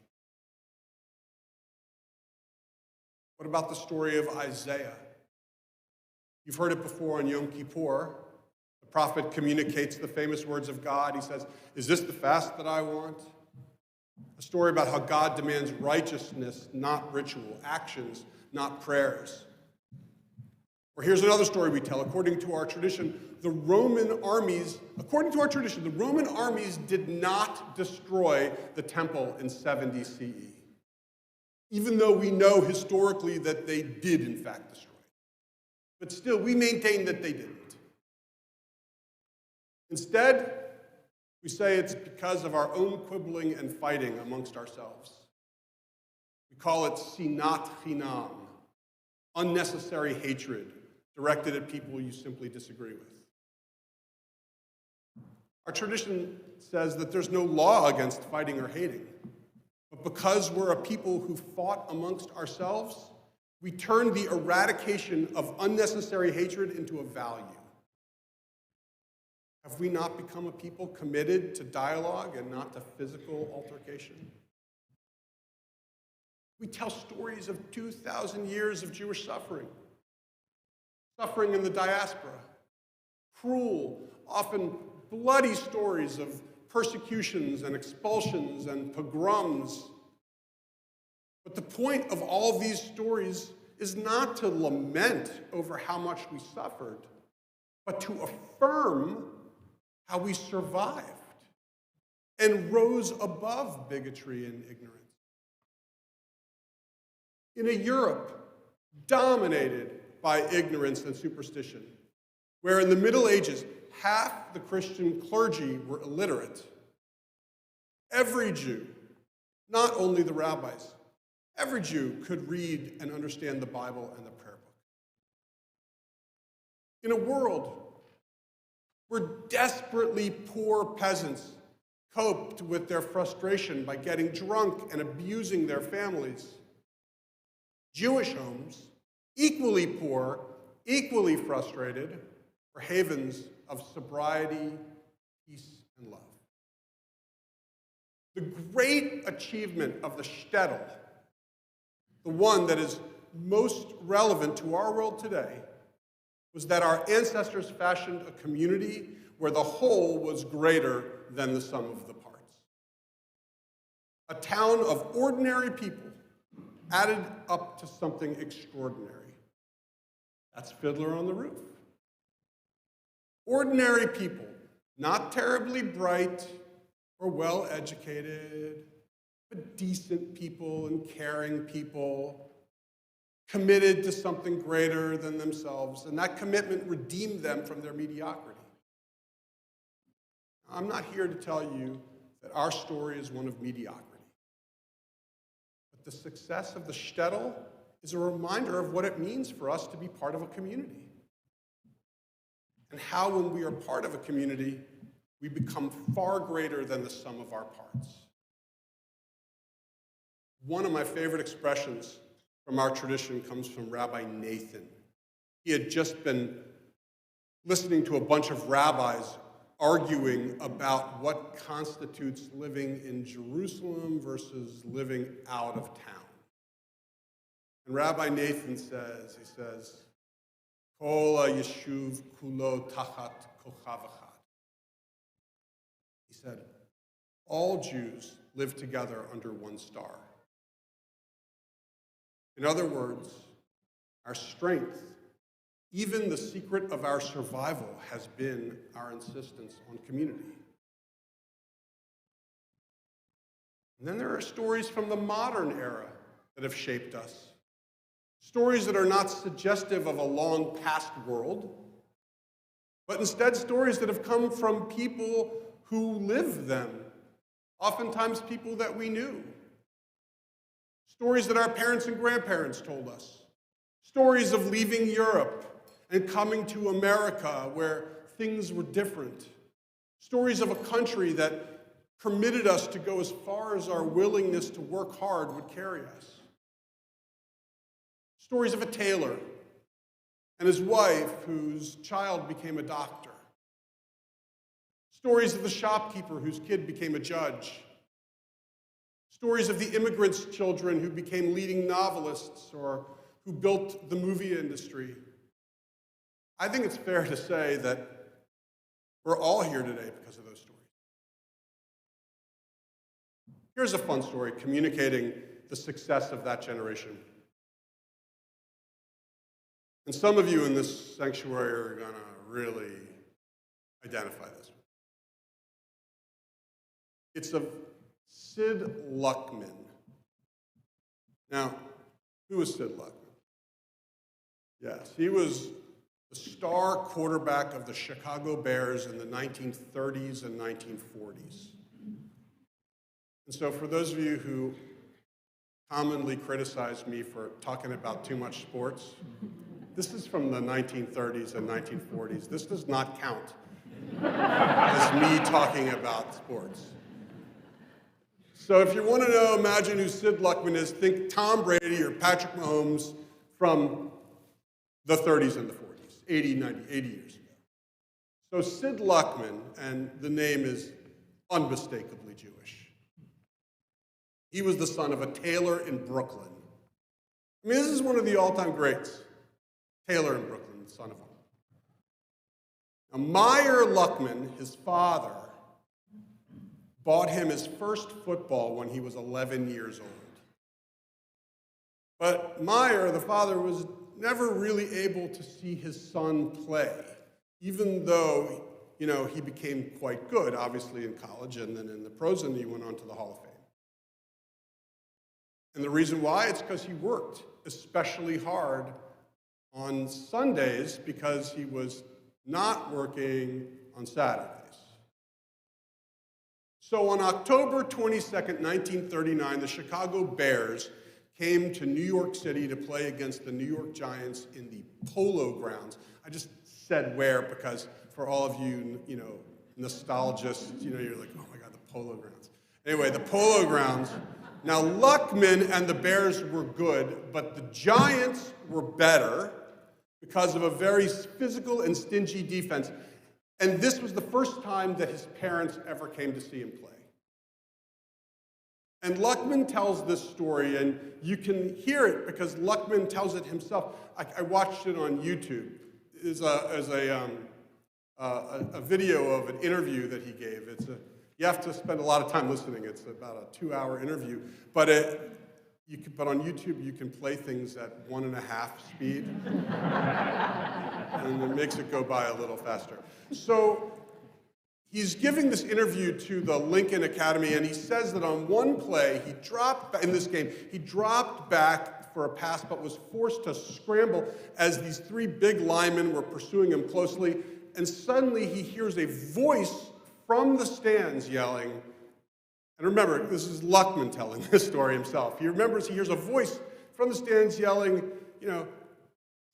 What about the story of Isaiah? You've heard it before on Yom Kippur. The prophet communicates the famous words of God. He says, "Is this the fast that I want?" A story about how God demands righteousness, not ritual, actions, not prayers. Or here's another story we tell. According to our tradition, the Roman armies did not destroy the temple in 70 CE. Even though we know historically that they did, in fact, destroy it. But still, we maintain that they didn't. Instead, we say it's because of our own quibbling and fighting amongst ourselves. We call it sinat chinam, unnecessary hatred directed at people you simply disagree with. Our tradition says that there's no law against fighting or hating. But because we're a people who fought amongst ourselves, we turned the eradication of unnecessary hatred into a value. Have we not become a people committed to dialogue and not to physical altercation? We tell stories of 2,000 years of Jewish suffering. Suffering in the diaspora. Cruel, often bloody stories of persecutions and expulsions and pogroms. But the point of all these stories is not to lament over how much we suffered, but to affirm how we survived and rose above bigotry and ignorance. In a Europe dominated by ignorance and superstition, where in the Middle Ages, half the Christian clergy were illiterate, every Jew, not only the rabbis, every Jew could read and understand the Bible and the prayer book. In a world where desperately poor peasants coped with their frustration by getting drunk and abusing their families, Jewish homes, equally poor, equally frustrated, were havens of sobriety, peace, and love. The great achievement of the shtetl, the one that is most relevant to our world today, was that our ancestors fashioned a community where the whole was greater than the sum of the parts. A town of ordinary people added up to something extraordinary. That's Fiddler on the Roof. Ordinary people, not terribly bright or well-educated, but decent people and caring people, committed to something greater than themselves, and that commitment redeemed them from their mediocrity. I'm not here to tell you that our story is one of mediocrity. But the success of the shtetl is a reminder of what it means for us to be part of a community. And how, when we are part of a community, we become far greater than the sum of our parts. One of my favorite expressions from our tradition comes from Rabbi Nathan. He had just been listening to a bunch of rabbis arguing about what constitutes living in Jerusalem versus living out of town. And Rabbi Nathan says, Kol yeshuv kulo tachat kochav echad. He said, all Jews live together under one star. In other words, our strength, even the secret of our survival, has been our insistence on community. And then there are stories from the modern era that have shaped us. Stories that are not suggestive of a long past world, but instead stories that have come from people who lived them, oftentimes people that we knew. Stories that our parents and grandparents told us. Stories of leaving Europe and coming to America where things were different. Stories of a country that permitted us to go as far as our willingness to work hard would carry us. Stories of a tailor and his wife whose child became a doctor. Stories of the shopkeeper whose kid became a judge. Stories of the immigrants' children who became leading novelists or who built the movie industry. I think it's fair to say that we're all here today because of those stories. Here's a fun story communicating the success of that generation. And some of you in this sanctuary are going to really identify this. It's of Sid Luckman. Now, who was Sid Luckman? Yes, he was the star quarterback of the Chicago Bears in the 1930s and 1940s. And so for those of you who commonly criticize me for talking about too much sports, this is from the 1930s and 1940s. This does not count as me talking about sports. So if you want to know, imagine who Sid Luckman is, think Tom Brady or Patrick Mahomes from the 30s and the 40s, 80 years ago. So Sid Luckman, and the name is unmistakably Jewish. He was the son of a tailor in Brooklyn. I mean, this is one of the all-time greats. Taylor in Brooklyn, son of him. Now, Meyer Luckman, his father, bought him his first football when he was 11 years old. But Meyer, the father, was never really able to see his son play, even though, he became quite good, obviously in college, and then in the pros, and he went on to the Hall of Fame. And the reason why, it's because he worked especially hard on Sundays because he was not working on Saturdays. So on October 22nd, 1939, the Chicago Bears came to New York City to play against the New York Giants in the Polo Grounds. I just said where because for all of you, nostalgists, you're like, oh my God, the Polo Grounds. Anyway, the Polo Grounds. Now, Luckman and the Bears were good, but the Giants were better because of a very physical and stingy defense. And this was the first time that his parents ever came to see him play. And Luckman tells this story, and you can hear it because Luckman tells it himself. I watched it on YouTube. a video of an interview that he gave. You have to spend a lot of time listening. It's about a 2-hour interview, but on YouTube you can play things at 1.5 speed, and it makes it go by a little faster. So he's giving this interview to the Lincoln Academy, and he says that on one play he dropped back for a pass, but was forced to scramble as these 3 big linemen were pursuing him closely. And suddenly he hears a voice from the stands yelling, and remember, this is Luckman telling this story himself. He hears a voice from the stands yelling,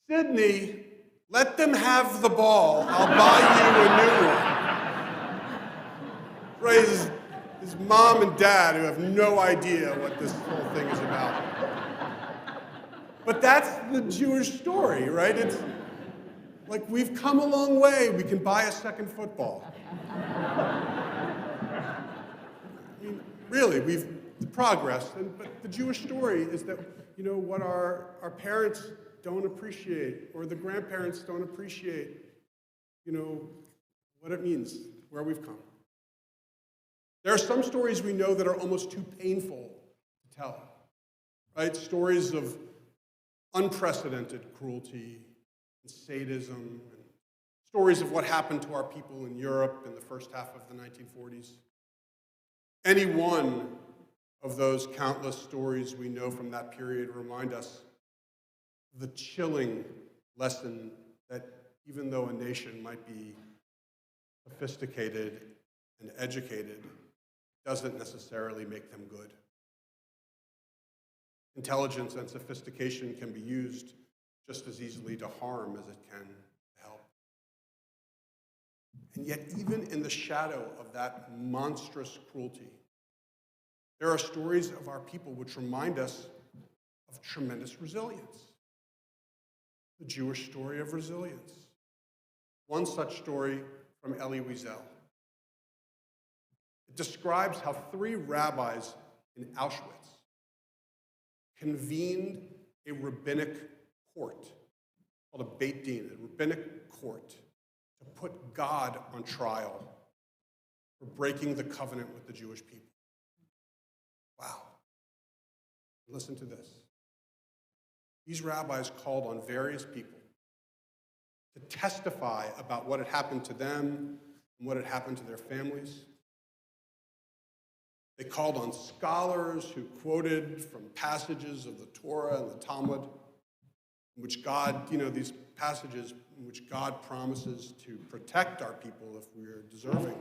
"Sidney, let them have the ball. I'll buy you a new one." Right? His mom and dad, who have no idea what this whole thing is about. But that's the Jewish story, right? It's like, we've come a long way. We can buy a second football. I mean, really, we've progressed. But the Jewish story is that, what our parents don't appreciate, or the grandparents don't appreciate, what it means, where we've come. There are some stories we know that are almost too painful to tell, right? Stories of unprecedented cruelty and sadism, and stories of what happened to our people in Europe in the first half of the 1940s. Any one of those countless stories we know from that period remind us of the chilling lesson that even though a nation might be sophisticated and educated, doesn't necessarily make them good. Intelligence and sophistication can be used just as easily to harm as it can to help. And yet, even in the shadow of that monstrous cruelty, there are stories of our people which remind us of tremendous resilience. The Jewish story of resilience. One such story from Elie Wiesel. It describes how 3 rabbis in Auschwitz convened a rabbinic court, called a Beit Din, a rabbinic court, to put God on trial for breaking the covenant with the Jewish people. Wow. Listen to this. These rabbis called on various people to testify about what had happened to them and what had happened to their families. They called on scholars who quoted from passages of the Torah and the Talmud, in which God, these passages in which God promises to protect our people if we are deserving.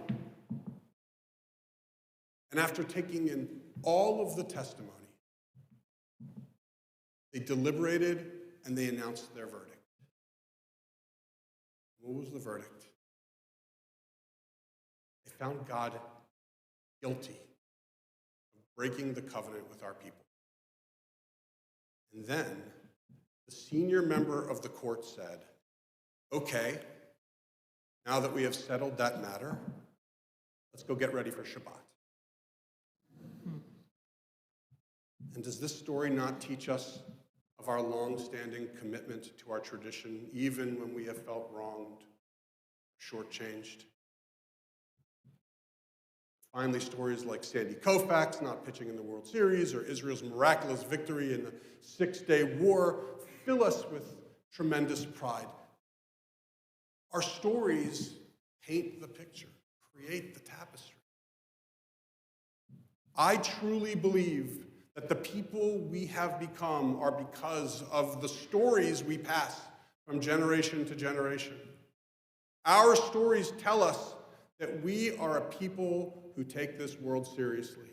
And after taking in all of the testimony, they deliberated and they announced their verdict. What was the verdict? They found God guilty breaking the covenant with our people. And then the senior member of the court said, "Okay, now that we have settled that matter, let's go get ready for Shabbat." And does this story not teach us of our long-standing commitment to our tradition, even when we have felt wronged, shortchanged? Finally, stories like Sandy Koufax not pitching in the World Series or Israel's miraculous victory in the Six-Day War fill us with tremendous pride. Our stories paint the picture, create the tapestry. I truly believe that the people we have become are because of the stories we pass from generation to generation. Our stories tell us that we are a people who take this world seriously.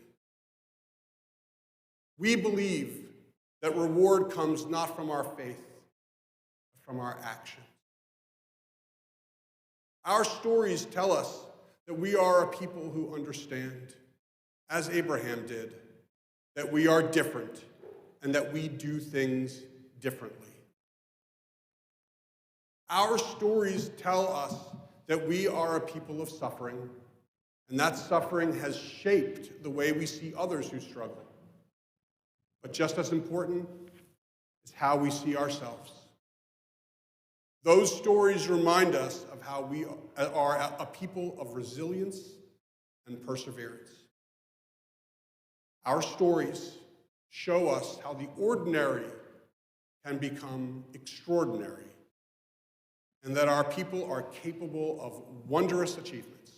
We believe that reward comes not from our faith, but from our actions. Our stories tell us that we are a people who understand, as Abraham did, that we are different and that we do things differently. Our stories tell us that we are a people of suffering, and that suffering has shaped the way we see others who struggle. But just as important is how we see ourselves. Those stories remind us of how we are a people of resilience and perseverance. Our stories show us how the ordinary can become extraordinary, and that our people are capable of wondrous achievements.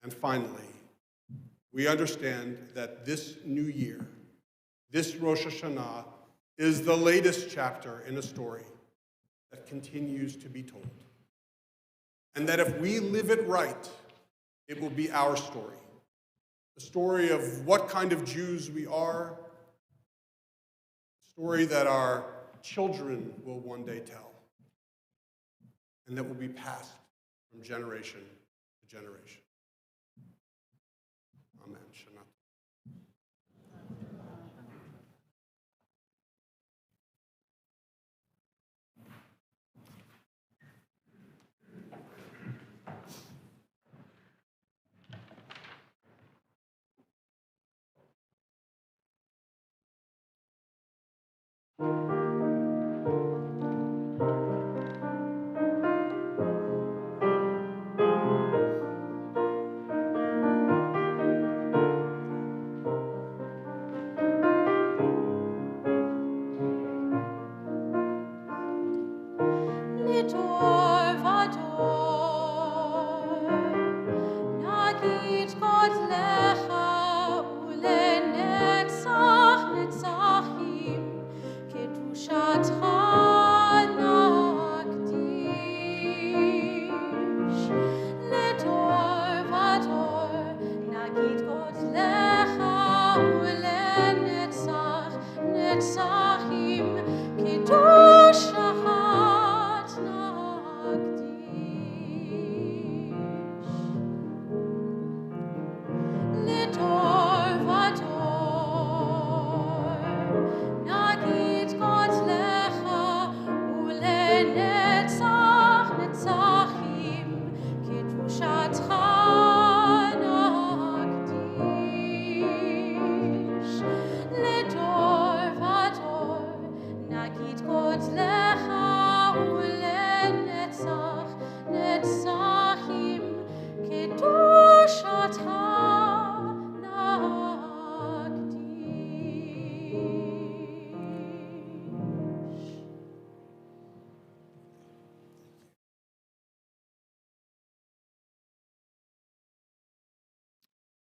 And finally, we understand that this new year, this Rosh Hashanah, is the latest chapter in a story that continues to be told. And that if we live it right, it will be our story. The story of what kind of Jews we are, a story that our children will one day tell, and that will be passed from generation to generation. Amen. Shana.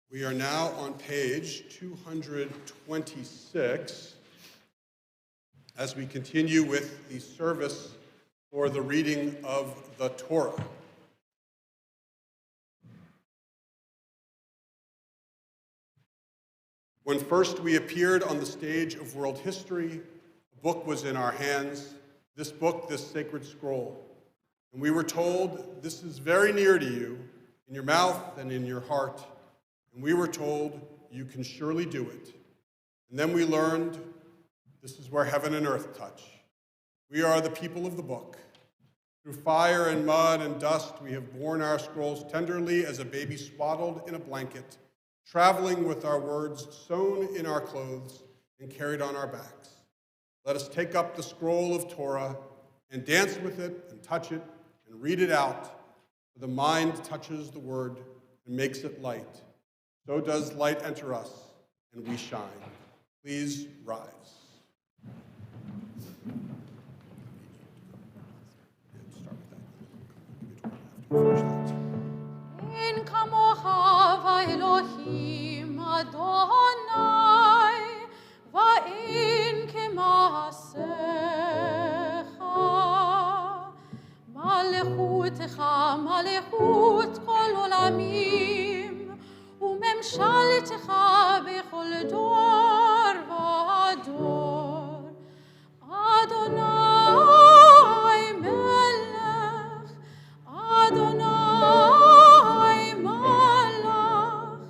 We are now on page 226 as we continue with the service for the reading of the Torah. When first we appeared on the stage of world history, a book was in our hands, this book, this sacred scroll. And we were told, this is very near to you, in your mouth and in your heart. And we were told, you can surely do it. And then we learned, this is where heaven and earth touch. We are the people of the book. Through fire and mud and dust, we have borne our scrolls tenderly as a baby swaddled in a blanket, traveling with our words sewn in our clothes and carried on our backs. Let us take up the scroll of Torah and dance with it and touch it and read it out. For the mind touches the word and makes it light. So does light enter us, and we shine. Please rise. In kamocha v'Elohim Adonai va'in kemasecha malechutecha malechut kol olamim u'memshaltecha bechol dor v'ador Adonai melech Adonai malach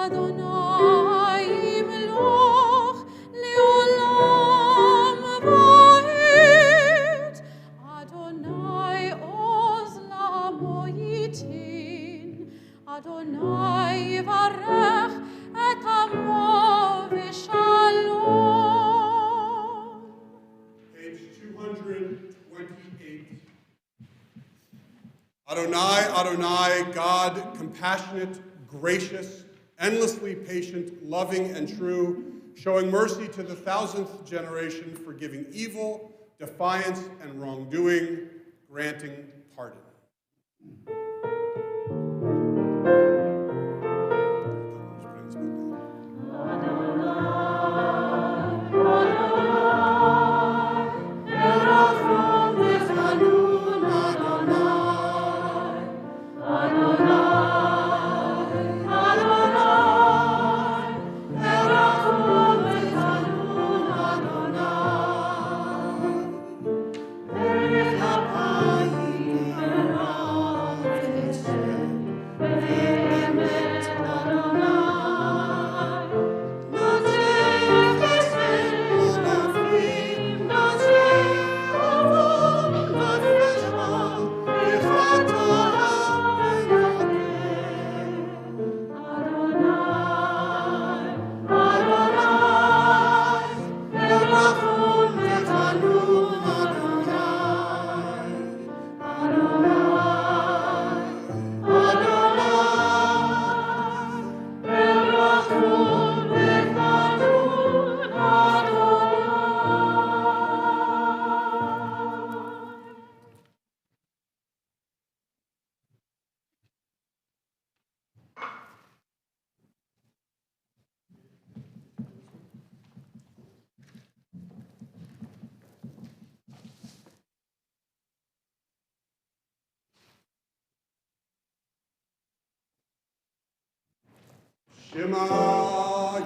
Adonai imloch leolam va'ed Adonai oz lamo yitin Adonai, Adonai, God, compassionate, gracious, endlessly patient, loving, and true, showing mercy to the 1000th generation, forgiving evil, defiance, and wrongdoing, granting pardon. Shema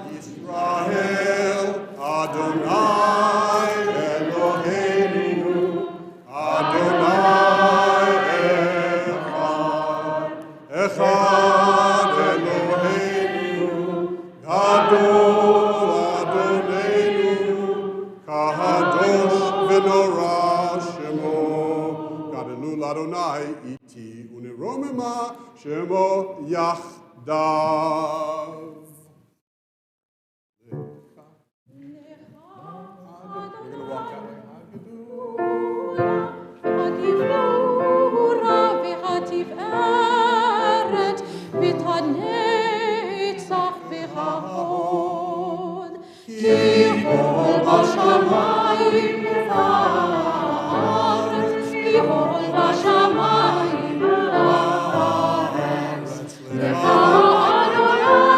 Yisrael, Adonai Eloheinu, Adonai Echad, Echad Eloheinu, Gadol Adonenu, Kadosh v'nora Shemo, Gadolul Adonai iti uniromema Shemo Yachdav. Adonai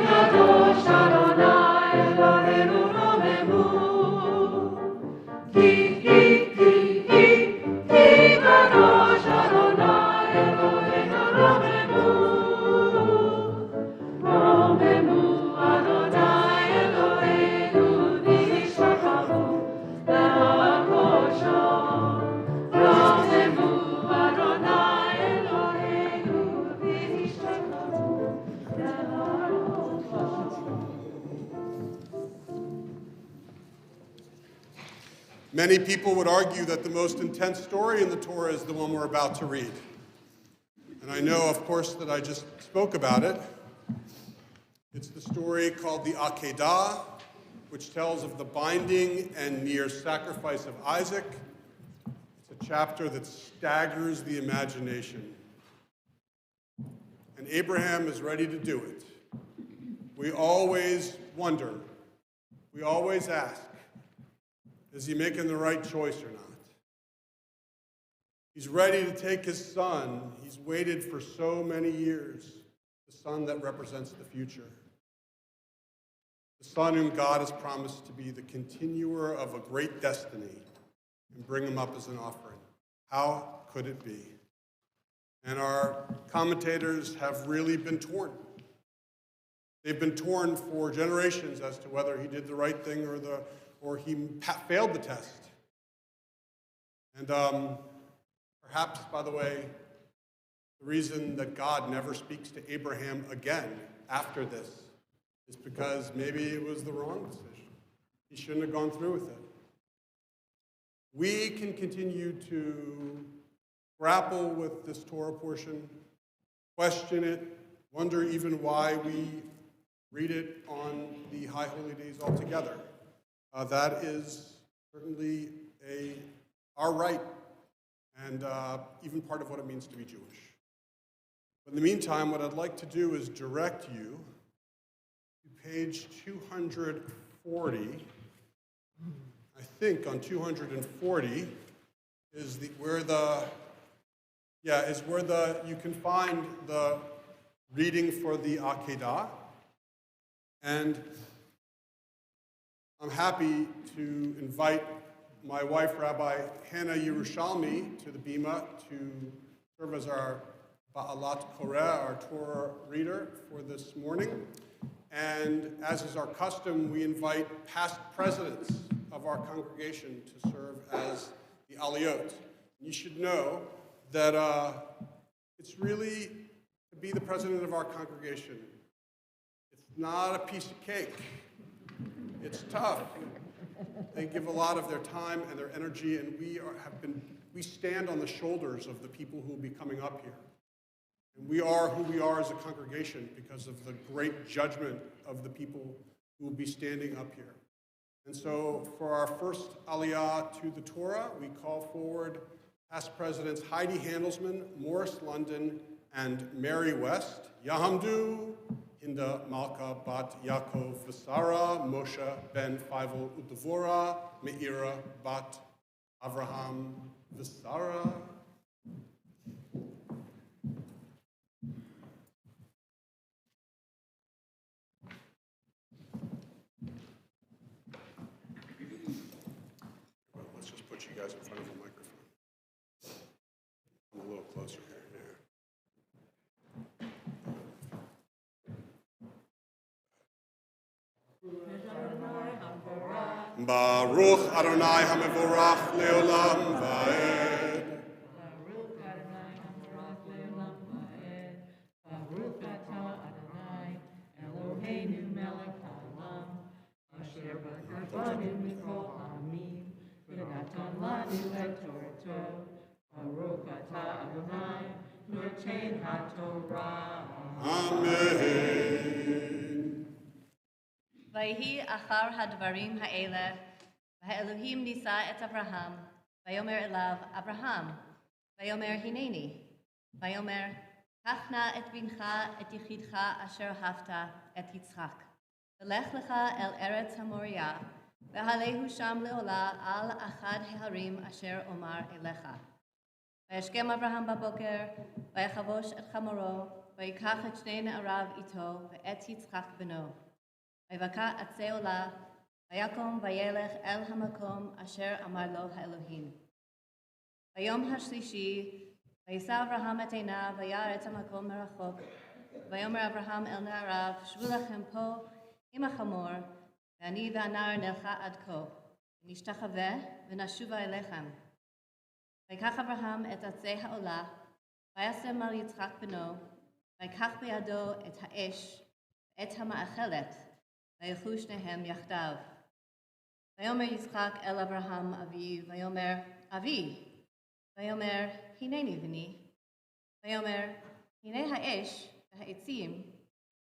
Kadosh Adonai Eloheinu Romemu. Ki Kadosh Adonai Eloheinu Romemu. Romemu Adonai Eloheinu v'yishmakahu la'akosho. Romemu Adonai Eloheinu v'yishmakahu la'akosho. Many people would argue that the most intense story in the Torah is the one we're about to read. And I know, of course, that I just spoke about it. It's the story called the Akedah, which tells of the binding and near sacrifice of Isaac. It's a chapter that staggers the imagination. And Abraham is ready to do it. We always wonder, we always ask, is he making the right choice or not? He's ready to take his son. He's waited for so many years, the son that represents the future. The son whom God has promised to be the continuer of a great destiny and bring him up as an offering. How could it be? And our commentators have really been torn. They've been torn for generations as to whether he did the right thing or he failed the test. And perhaps, by the way, the reason that God never speaks to Abraham again after this is because maybe it was the wrong decision. He shouldn't have gone through with it. We can continue to grapple with this Torah portion, question it, wonder even why we read it on the High Holy Days altogether. That is certainly our right and even part of what it means to be Jewish. But in the meantime, what I'd like to do is direct you to page 240. I think on 240 is where you can find the reading for the Akedah. And I'm happy to invite my wife, Rabbi Hannah Yerushalmi, to the Bima to serve as our Ba'alat Koreh, our Torah reader for this morning. And as is our custom, we invite past presidents of our congregation to serve as the Aliyot. You should know that it's really to be the president of our congregation. It's not a piece of cake. It's tough. They give a lot of their time and their energy, and we stand on the shoulders of the people who will be coming up here. And we are who we are as a congregation because of the great judgment of the people who will be standing up here. And so for our first Aliyah to the Torah, we call forward past presidents Heidi Handelsman, Morris London, and Mary West. Yahamdu, Hinda Malka Bat Yaakov Visara, Moshe Ben Feivel Udavora, Meira Bat Avraham Visara. Well, let's just put you guys in front of the microphone. Come a little closer here. Baruch Adonai HaMevorach Leolam Va'ed. Baruch Adonai HaMevorach Leolam Va'ed. Baruch Atah Adonai Eloheinu melech haolam. Asher bachar banu mikol ha'amim. V'natan lanu et Torato. Baruch Atah Adonai Noten HaTorah. Amen. ויהי אחר הדברים האלה, והאלוהים נישא את אברהם, ויאמר אליו אברהם, ויאמר הנני, ויאמר קח נא את בנך את יחידך אשר אהבת את יצחק, ולך לך אל ארץ המוריה, והלהו שם לעולה על אחד ההרים אשר אומר אליך. וישכם אברהם בבוקר, ויחבוש את חמורו, ויקח את שני נעריו איתו, ואת יצחק בנו. ויבקע עצי עולה, ויקום וילך אל המקום אשר אמר לו האלוהים. ביום השלישי, וישא אברהם את עיניו, וירא את המקום מרחוק. ויאמר אברהם אל נעריו, שבו לכם פה עם החמור, ואני והנער נלכה עד כה, ונשתחווה ונשובה אליכם. ויקח אברהם את עצי העולה, וישם על יצחק בנו, ויקח בידו את האש, ואת המאכלת, וילכו שניהם יחדיו. ויאמר יצחק אל אברהם אביו, ויאמר, אבי. ויאמר, הנני בני. ויאמר, הנה האש והעצים,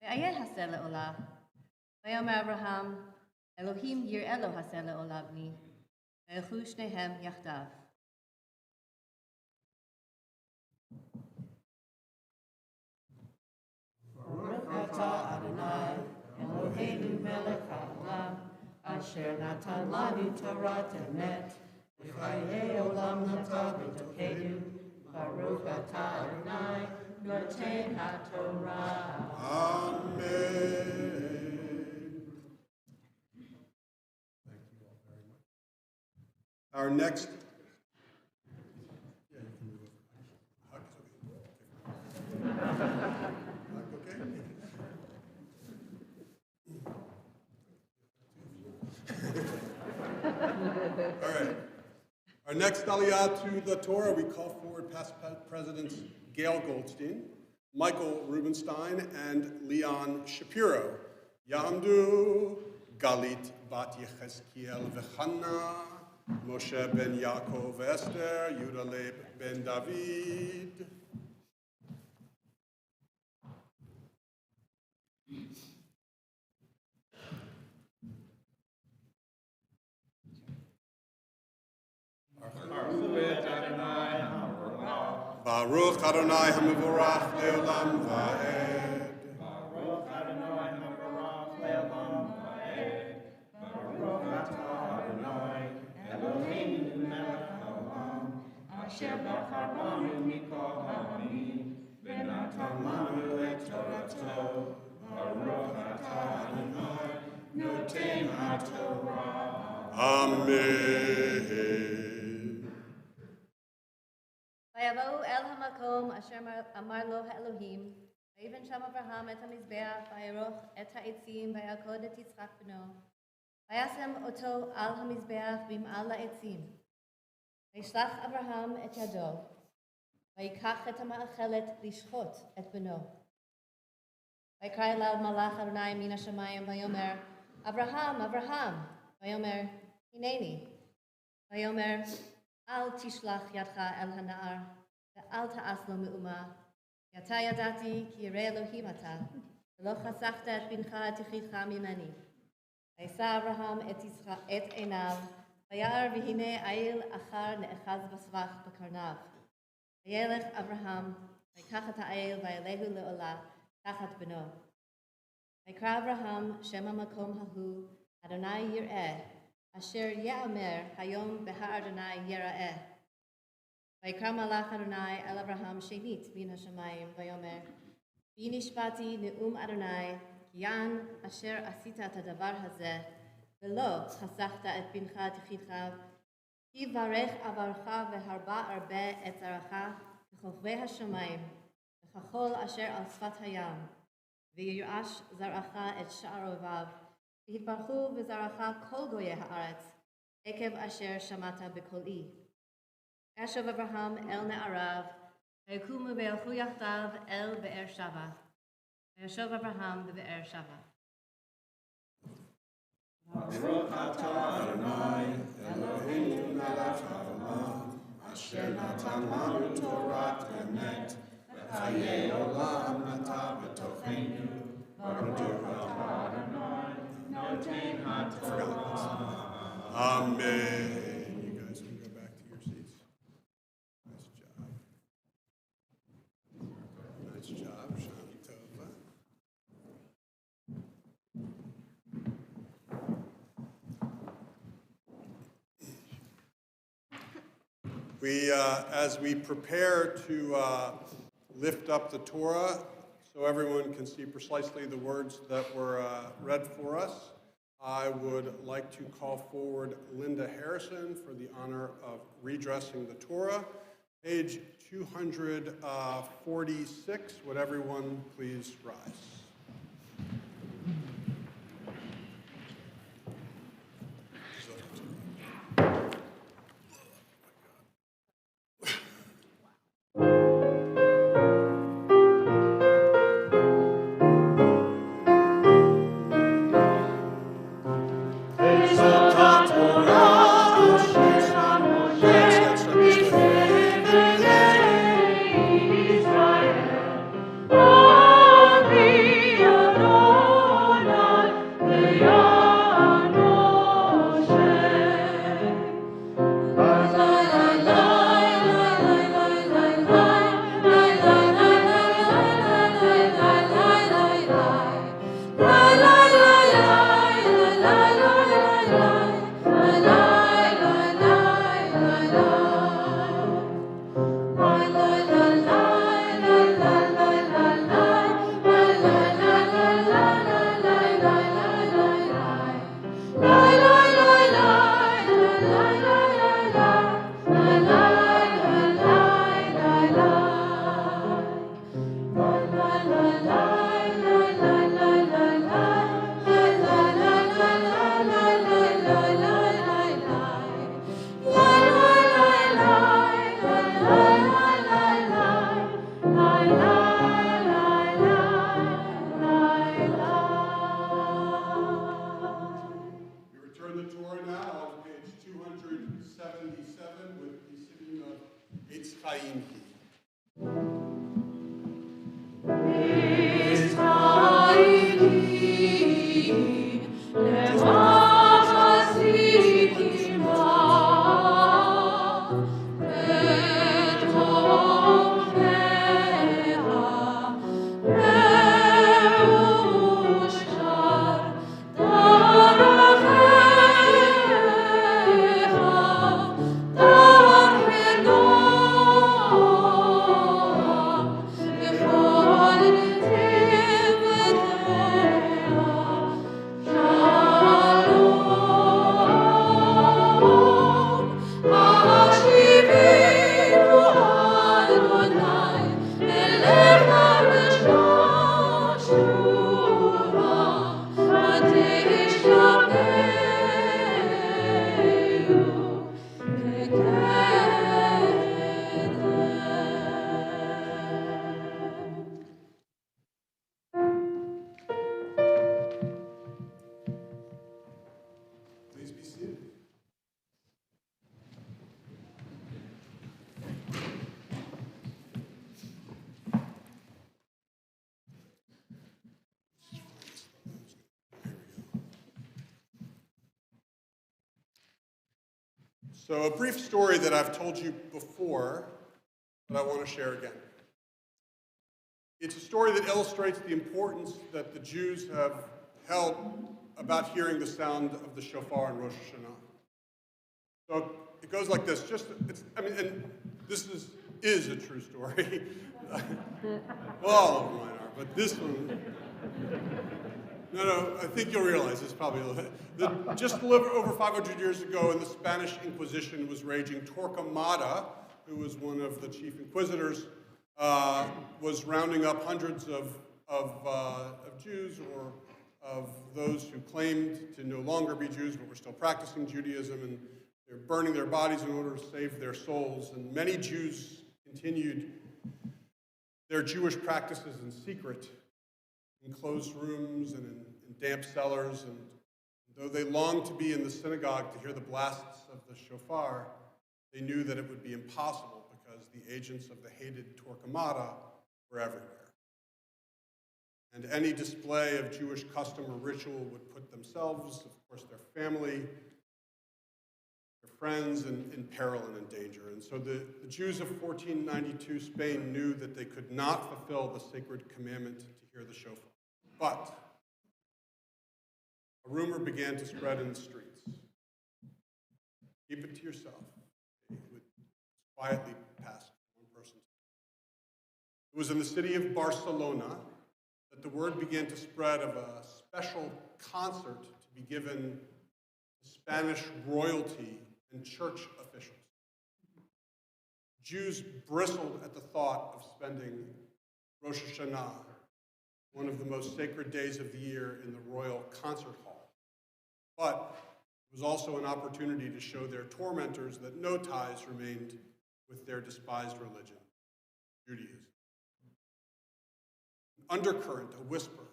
ואיה הסה לעולה. ויאמר אברהם, אלוהים יראה לו הסה לעולה בני. וילכו שניהם יחדיו. ברוך אתה אדוני, אלוהינו מלך העולם, אשר נתן לנו תורת אמת, וחיי עולם נטע בתוכנו. ברוך אתה אדוני, נותן התורה. Amen. Thank you all very much. Our next. Yeah, you can move over. Hug is okay. Hug, okay? All right. Our next aliyah to the Torah, we call forward past Presidents Gail Goldstein, Michael Rubenstein, and Leon Shapiro. Yamdu, Galit Bat Yechezkiel Vechana, Moshe ben Yaakov Esther, Yudaleb ben David. Baruch Adonai HaMevorach Leolam Va'ed. Baruch Adonai HaMevorach Leolam Va'ed. Baruch atah Adonai Eloheinu melech haolam, asher bachar banu mikol ha'amim, v'natan lanu et torato. Baruch atah Adonai noten haTorah. Amen. ויבואו אל המקום אשר אמר לו האלוהים, ויבן שם אברהם את המזבח, ויערוך את העצים, וילכוד את יצחק בנו. וישם אותו על המזבח במעל העצים. וישלח אברהם את ידו, ויקח את המאכלת לשחוט את בנו. ויקרא אליו מלאך אדוני מן השמיים, ויאמר, אברהם, אברהם. ויאמר, הנני. ויאמר, אל תשלח ידך אל הנער, ואל תעש לו מאומה. כי אתה ידעתי כי ירא אלוהים אתה, ולא חסכת את בנך את יחידך ממני. וישא אברהם את עיניו, וירא והנה עיל אחר נאחז בסבך בקרניו. וילך אברהם, ויקח את העיל וילכו לעולה תחת בנו. ויקרא אברהם שם המקום ההוא, אדוני יראה, אשר יאמר היום בהר אדוני יראה. ויקרא מלאך אדוני אל אברהם שנית מן השמיים, ויאמר, בי נשבעתי נאום אדוני, כי יען אשר עשית את הדבר הזה, ולא חסכת את בנך את יחידך, כי ברך עברך והרבה הרבה את זרעך ככוכבי השמיים, וככל אשר על שפת הים, וירעש זרעך את שאר אוהביו, והתברכו בזרעך כל גויי הארץ, עקב אשר שמעת בקולי. וישוב אברהם אל נעריו, ויקומו וילכו יחדיו אל באר שבע. וישוב אברהם בבאר שבע. Baruch atah Adonai Eloheinu melech haolam, asher natan lanu torat emet, v'chayei olam nata b'tochenu. Baruch atah Adonai noten haTorah. Amen. You guys can go back to your seats. Nice job. Nice job, Shani Tova. As we prepare to lift up the Torah, so everyone can see precisely the words that were read for us, I would like to call forward Linda Harrison for the honor of redressing the Torah. Page 246, would everyone please rise? So a brief story that I've told you before, but I want to share again. It's a story that illustrates the importance that the Jews have held about hearing the sound of the shofar in Rosh Hashanah. So it goes like this. And this is a true story. Well, all of mine are, but this one. No, I think you'll realize it's probably a little bit. Just over 500 years ago, when the Spanish Inquisition was raging, Torquemada, who was one of the chief inquisitors, was rounding up hundreds of Jews or of those who claimed to no longer be Jews but were still practicing Judaism, and they were burning their bodies in order to save their souls. And many Jews continued their Jewish practices in secret, in closed rooms and in damp cellars, and though they longed to be in the synagogue to hear the blasts of the shofar, they knew that it would be impossible because the agents of the hated Torquemada were everywhere. And any display of Jewish custom or ritual would put themselves, of course their family, their friends, in peril and in danger. And so the Jews of 1492 Spain knew that they could not fulfill the sacred commandment to hear the shofar. But a rumor began to spread in the streets. Keep it to yourself. It would quietly pass from one person. It was in the city of Barcelona word began to spread of a special concert to be given to Spanish royalty and church officials. Jews bristled at the thought of spending Rosh Hashanah, one of the most sacred days of the year, in the royal concert hall. But it was also an opportunity to show their tormentors that no ties remained with their despised religion, Judaism. An undercurrent, a whisper.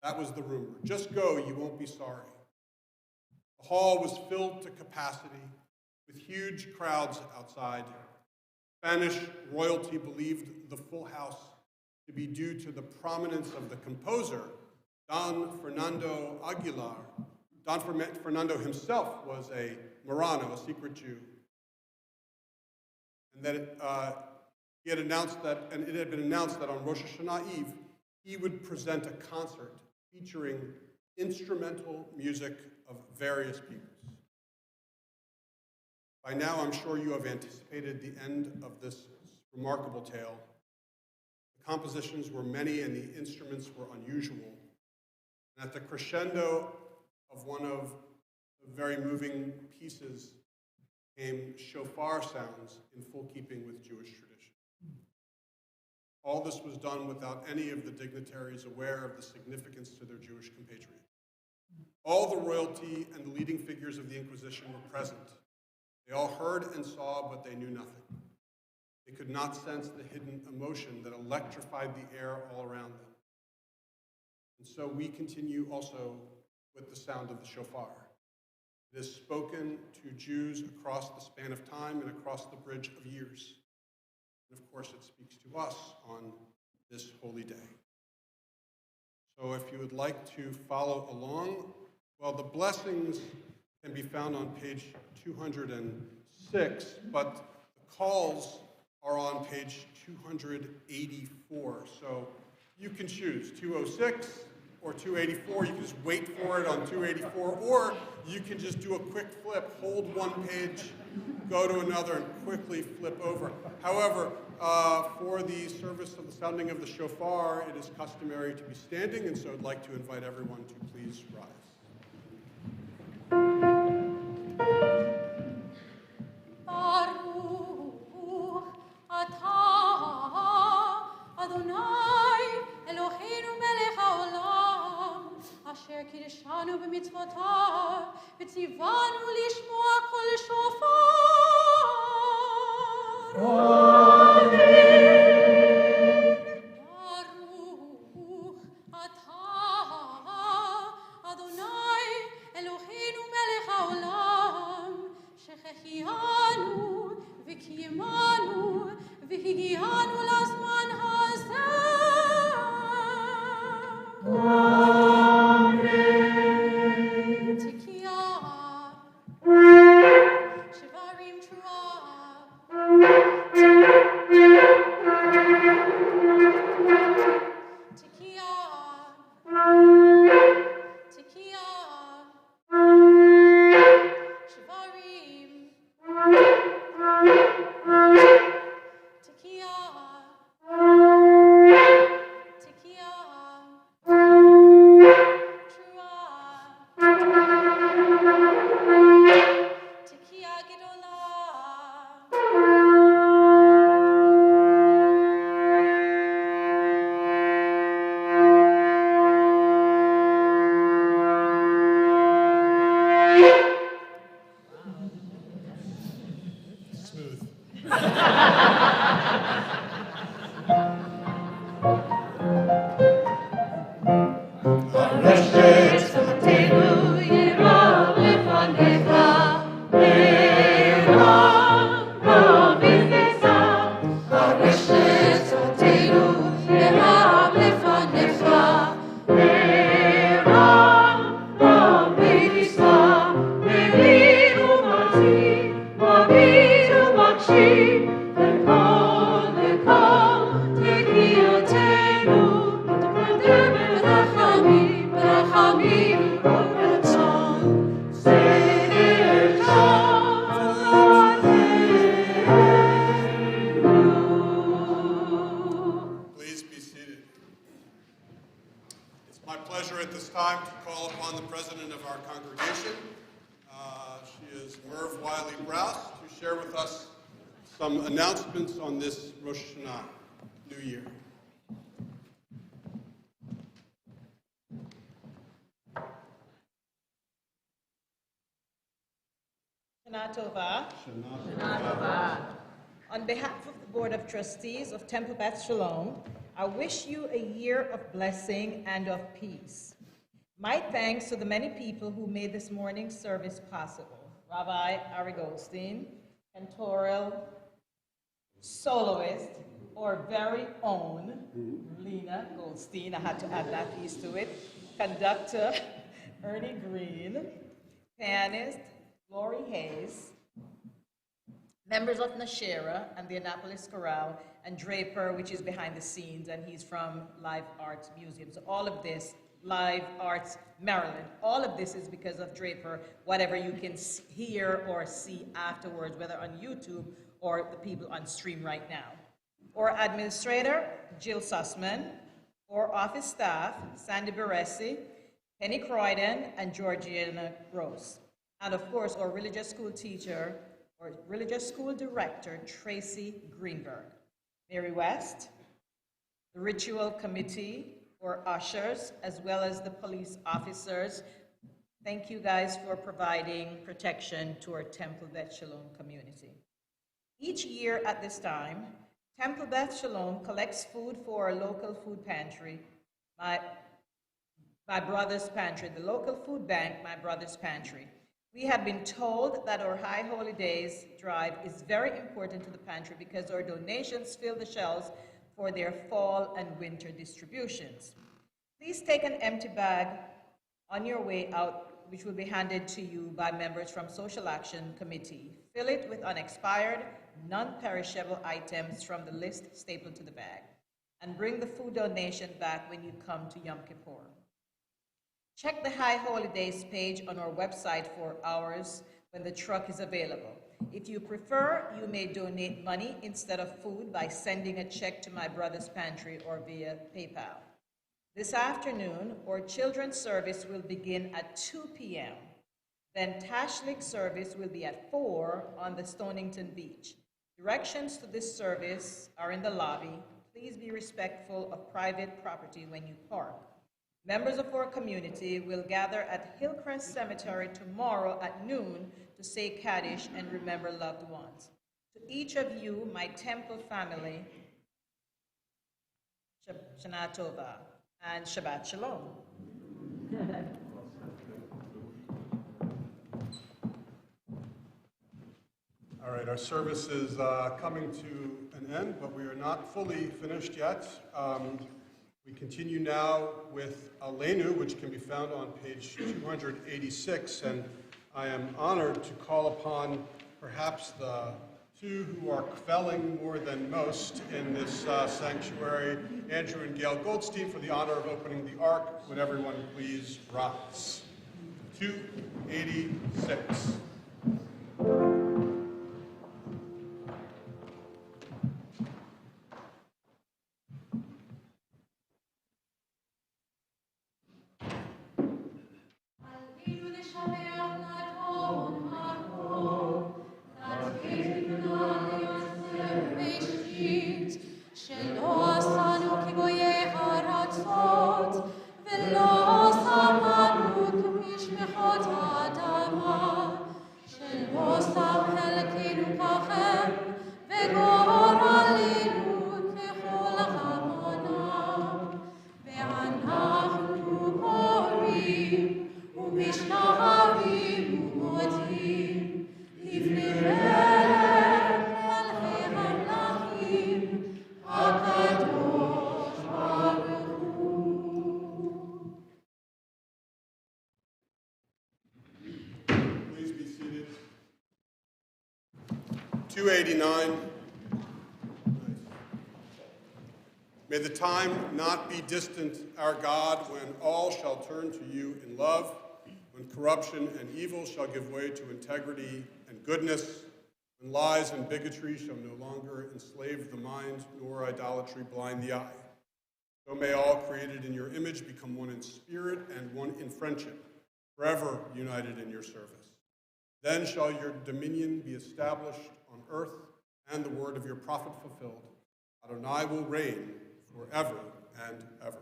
That was the rumor. Just go, you won't be sorry. The hall was filled to capacity with huge crowds outside. Spanish royalty believed the full house to be due to the prominence of the composer, Don Fernando Aguilar. Don Fernando himself was a Marrano, a secret Jew. And that it had been announced that on Rosh Hashanah Eve, he would present a concert featuring instrumental music of various peoples. By now, I'm sure you have anticipated the end of this remarkable tale. The compositions were many and the instruments were unusual. And at the crescendo of one of the very moving pieces came shofar sounds in full keeping with Jewish tradition. All this was done without any of the dignitaries aware of the significance to their Jewish compatriots. All the royalty and the leading figures of the Inquisition were present. They all heard and saw, but they knew nothing. They could not sense the hidden emotion that electrified the air all around them. And so we continue also with the sound of the shofar. It is spoken to Jews across the span of time and across the bridge of years. And of course, it speaks to us on this holy day. So if you would like to follow along, well, the blessings can be found on page 206, but the calls are on page 284. So you can choose 206 or 284. You can just wait for it on 284, or you can just do a quick flip, hold one page, go to another, and quickly flip over. However, for the service of the sounding of the shofar, it is customary to be standing, and so I'd like to invite everyone to please rise. Baruch atah Adonai Eloheinu melech haolam asher kiddushanu b'mitzvotav v'tzivanu lishmoa kol shofar. Baruch atah Adonai Eloheinu melech haolam shechechianu v'kiyemanu v'higianu lazman hazeh. Amen. Tekiyah, Shivarim Truah. My pleasure at this time to call upon the president of our congregation. She is Merv Wiley-Brous, to share with us some announcements on this Rosh Hashanah, New Year. Shana Tova. On behalf of the Board of Trustees of Temple Beth Shalom, I wish you a year of blessing and of peace. My thanks to the many people who made this morning's service possible. Rabbi Ari Goldstein, cantorial, soloist, our very own Lena Goldstein, I had to add that piece to it, conductor Ernie Green, pianist Lori Hayes, members of Nashera and the Annapolis Chorale, and Draper, which is behind the scenes, and he's from Live Arts Museum. So all of this, Live Arts Maryland, all of this is because of Draper, whatever you can hear or see afterwards, whether on YouTube or the people on stream right now. Or administrator, Jill Sussman, or office staff, Sandy Baresi, Penny Croydon, and Georgiana Gross. And of course, our religious school teacher, or religious school director, Tracy Greenberg. Mary West, the ritual committee, or ushers, as well as the police officers. Thank you guys for providing protection to our Temple Beth Shalom community. Each year at this time, Temple Beth Shalom collects food for our local food pantry, my brother's pantry, the local food bank, my brother's pantry. We have been told that our High Holy Days drive is very important to the pantry because our donations fill the shelves for their fall and winter distributions. Please take an empty bag on your way out, which will be handed to you by members from Social Action Committee. Fill it with unexpired, non-perishable items from the list stapled to the bag, and bring the food donation back when you come to Yom Kippur. Check the High Holy Days page on our website for hours when the truck is available. If you prefer, you may donate money instead of food by sending a check to my brother's pantry or via PayPal. This afternoon, our children's service will begin at 2 p.m. Then Tashlik service will be at 4 on the Stonington Beach. Directions to this service are in the lobby. Please be respectful of private property when you park. Members of our community will gather at Hillcrest Cemetery tomorrow at noon to say Kaddish and remember loved ones. To each of you, my temple family, Shana Tova and Shabbat Shalom. All right, our service is coming to an end, but we are not fully finished yet. We continue now with Aleinu, which can be found on page 286, and I am honored to call upon perhaps the two who are kvelling more than most in this sanctuary, Andrew and Gail Goldstein, for the honor of opening the Ark. Would everyone please rise? 286. Please be seated. 289. May the time not be distant, our God, when all shall turn to you in love, when corruption and evil shall give way to integrity and goodness, when lies and bigotry shall no longer enslave the mind, nor idolatry blind the eye. So may all created in your image become one in spirit and one in friendship, forever united in your service. Then shall your dominion be established on earth and the word of your prophet fulfilled. Adonai will reign forever and ever.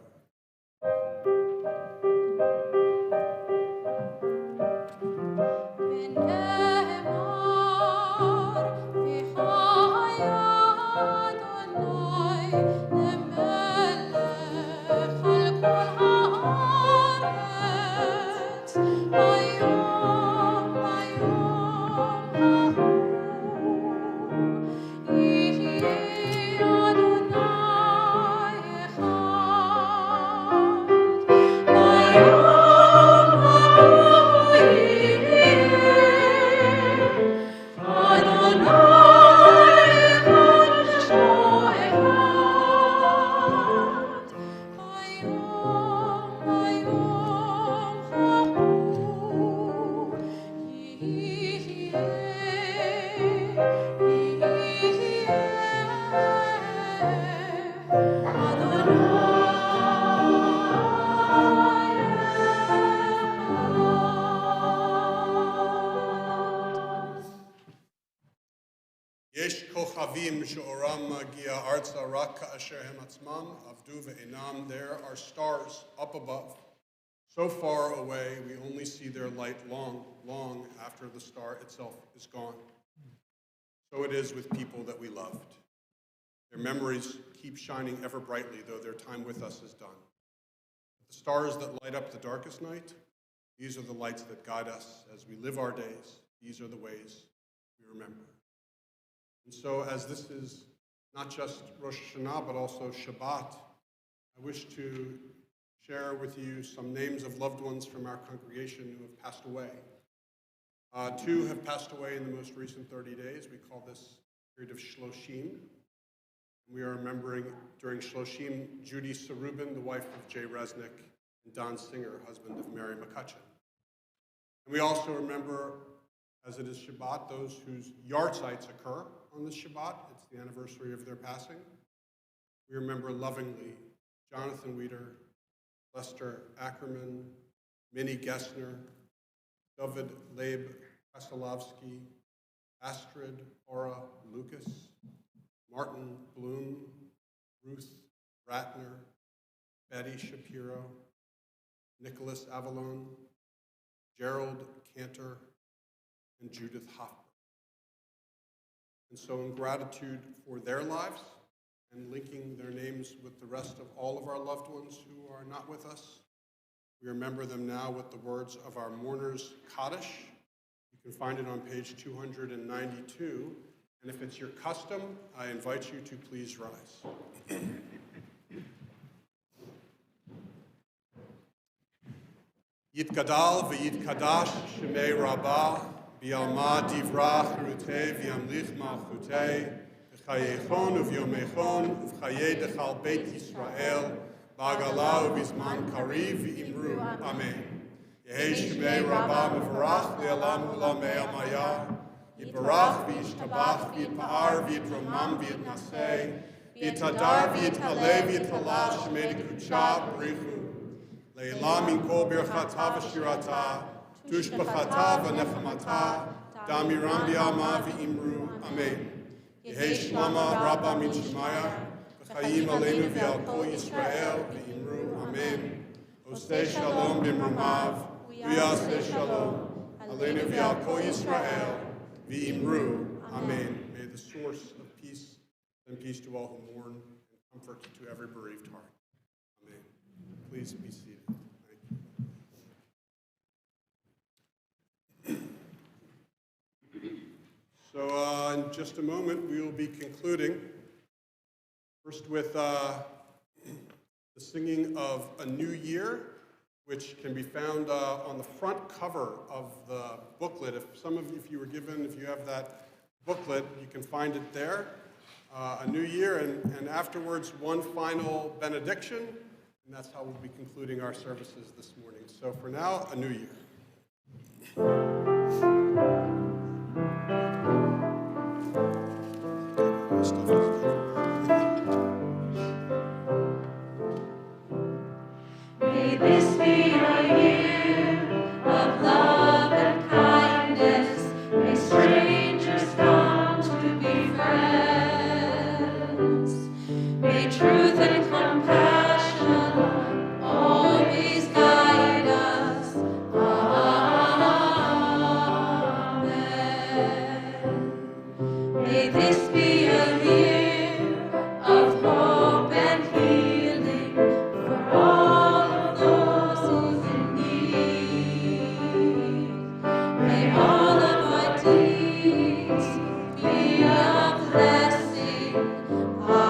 Yesh kochavim she'oram magia arza rak ka'asher hem atzmam avdu ve'enam. There are stars up above, so far away we only see their light long, long after the star itself is gone. So it is with people that we loved. Their memories keep shining ever brightly, though their time with us is done. The stars that light up the darkest night, these are the lights that guide us as we live our days. These are the ways we remember. And so as this is not just Rosh Hashanah, but also Shabbat, I wish to share with you some names of loved ones from our congregation who have passed away. Two have passed away in the most recent 30 days. We call this period of Shloshim. We are remembering during Shloshim Judy Sarubin, the wife of Jay Resnick, and Don Singer, husband of Mary McCutcheon. And we also remember, as it is Shabbat, those whose yahrzeits occur on this Shabbat. It's the anniversary of their passing. We remember lovingly Jonathan Weider, Lester Ackerman, Minnie Gessner, David Leib Kasalovsky, Astrid Ora Lucas, Martin Bloom, Ruth Ratner, Betty Shapiro, Nicholas Avalon, Gerald Cantor, and Judith Hoffman. And so in gratitude for their lives and linking their names with the rest of all of our loved ones who are not with us, we remember them now with the words of our mourners' Kaddish. You can find it on page 292. And if it's your custom, I invite you to please rise. Yitgadal v'yitkadash shemei rabbah bi'alma divrach rutei v'yamlich malchutei v'chayechon uvyomechon v'chayei dechal beit Yisrael ba'agala u'bizman kariv v'imru. Amen. Yehei shemei rabbah mevarach le'alam u'lamei amaya Yitbarach v'yishtabach v'yitpa'ar v'yitromam v'yitnaseh v'yitadar v'yitaleh v'yitalal shemei dekutsha b'richu Le'elam min kol birchata v'shirata tushbachata v'nechamata damiram b'yama v'imru. Amen. Yehei shlama rabba min shemaya v'chayim aleinu v'al kol Yisrael v'imru. Amen. Oseh shalom b'imrumav v'yaseh shalom aleinu v'al kol Yisrael v'imru. Amen. May the source of peace send peace to all who mourn and comfort to every bereaved heart. Amen. Please be seated. Thank you. So in just a moment, we will be concluding first with the singing of A New Year, which can be found on the front cover of the booklet. If you were given, if you have that booklet, you can find it there. A New Year, and afterwards one final benediction, and that's how we'll be concluding our services this morning. So for now, A New Year. May this be a year of love and kindness. May strangers come to be friends. May truth and compassion always guide us. Amen. May this be a year of hope and healing for all of those who's in need. May all of our deeds be a blessing. Amen.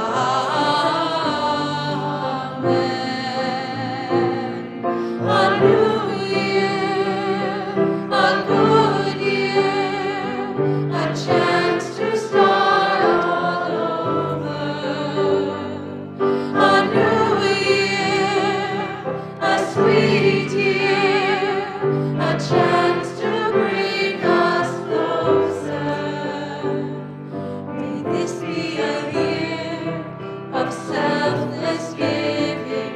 A new year, a good year, a chance to start all over. A new year, a sweet year, a chance to bring us closer. May this be a year of selfless giving.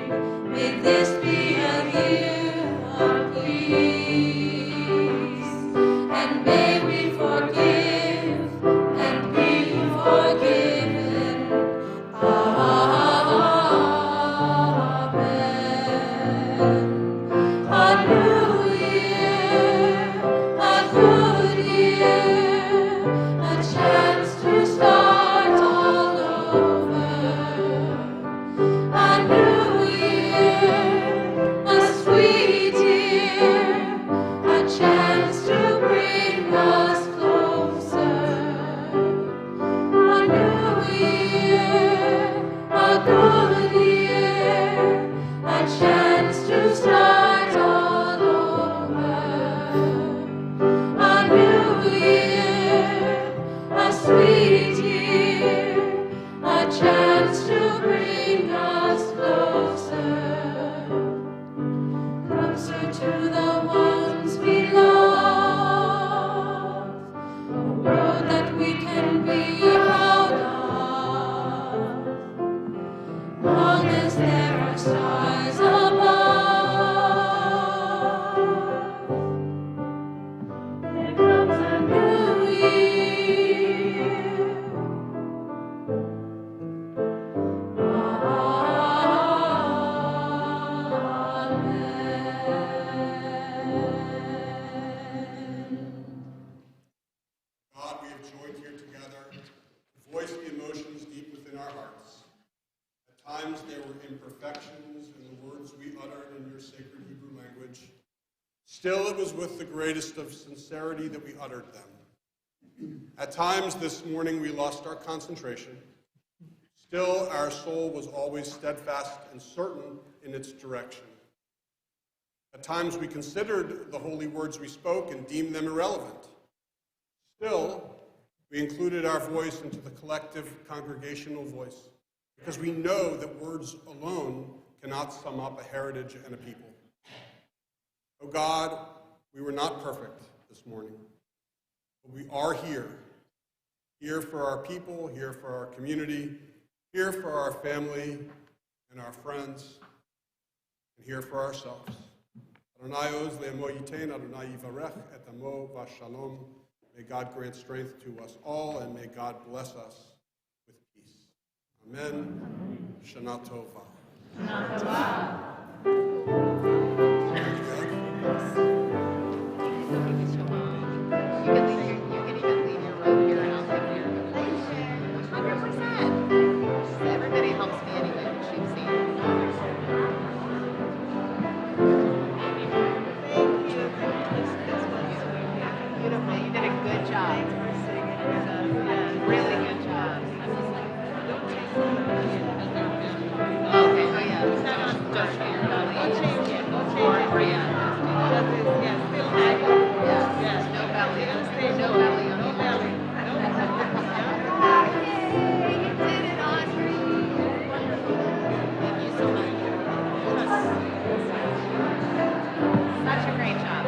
May this be a year of peace. And may we forgive and be forgiven. Amen. A new year, a good year, a chance to start all over. A new year, a sweet year, a chance to bring us closer. A new year, a good year, a chance to start all over. A new year, a sweet year, a chance to bring us closer. Closer to the ones we love. A world that we can be proud of. Long as there are stars above. There comes a new year. Amen. God, we have joined here together to voice the emotions deep within our hearts. At times there were imperfections in the words we uttered in your sacred Hebrew language. Still, it was with the greatest of sincerity that we uttered them. At times this morning we lost our concentration. Still, our soul was always steadfast and certain in its direction. At times we considered the holy words we spoke and deemed them irrelevant. Still, we included our voice into the collective congregational voice because we know that words alone cannot sum up a heritage and a people. Oh God, we were not perfect this morning, but we are here. Here for our people, here for our community, here for our family and our friends, and here for ourselves. Adonai oz le'emo yitein, Adonai yivarech et amo v'shalom. May God grant strength to us all, and may God bless us with peace. Amen. Shana Tova. Everybody helps me anyway, which you've seen. Beautiful. You did a good job. Really good job. Okay. Oh yeah. Don't show your belly. Or Brianna. Yeah. Still high. Yeah. No belly. No belly. No belly. You did it, Audrey. Thank you so much. Such a great job.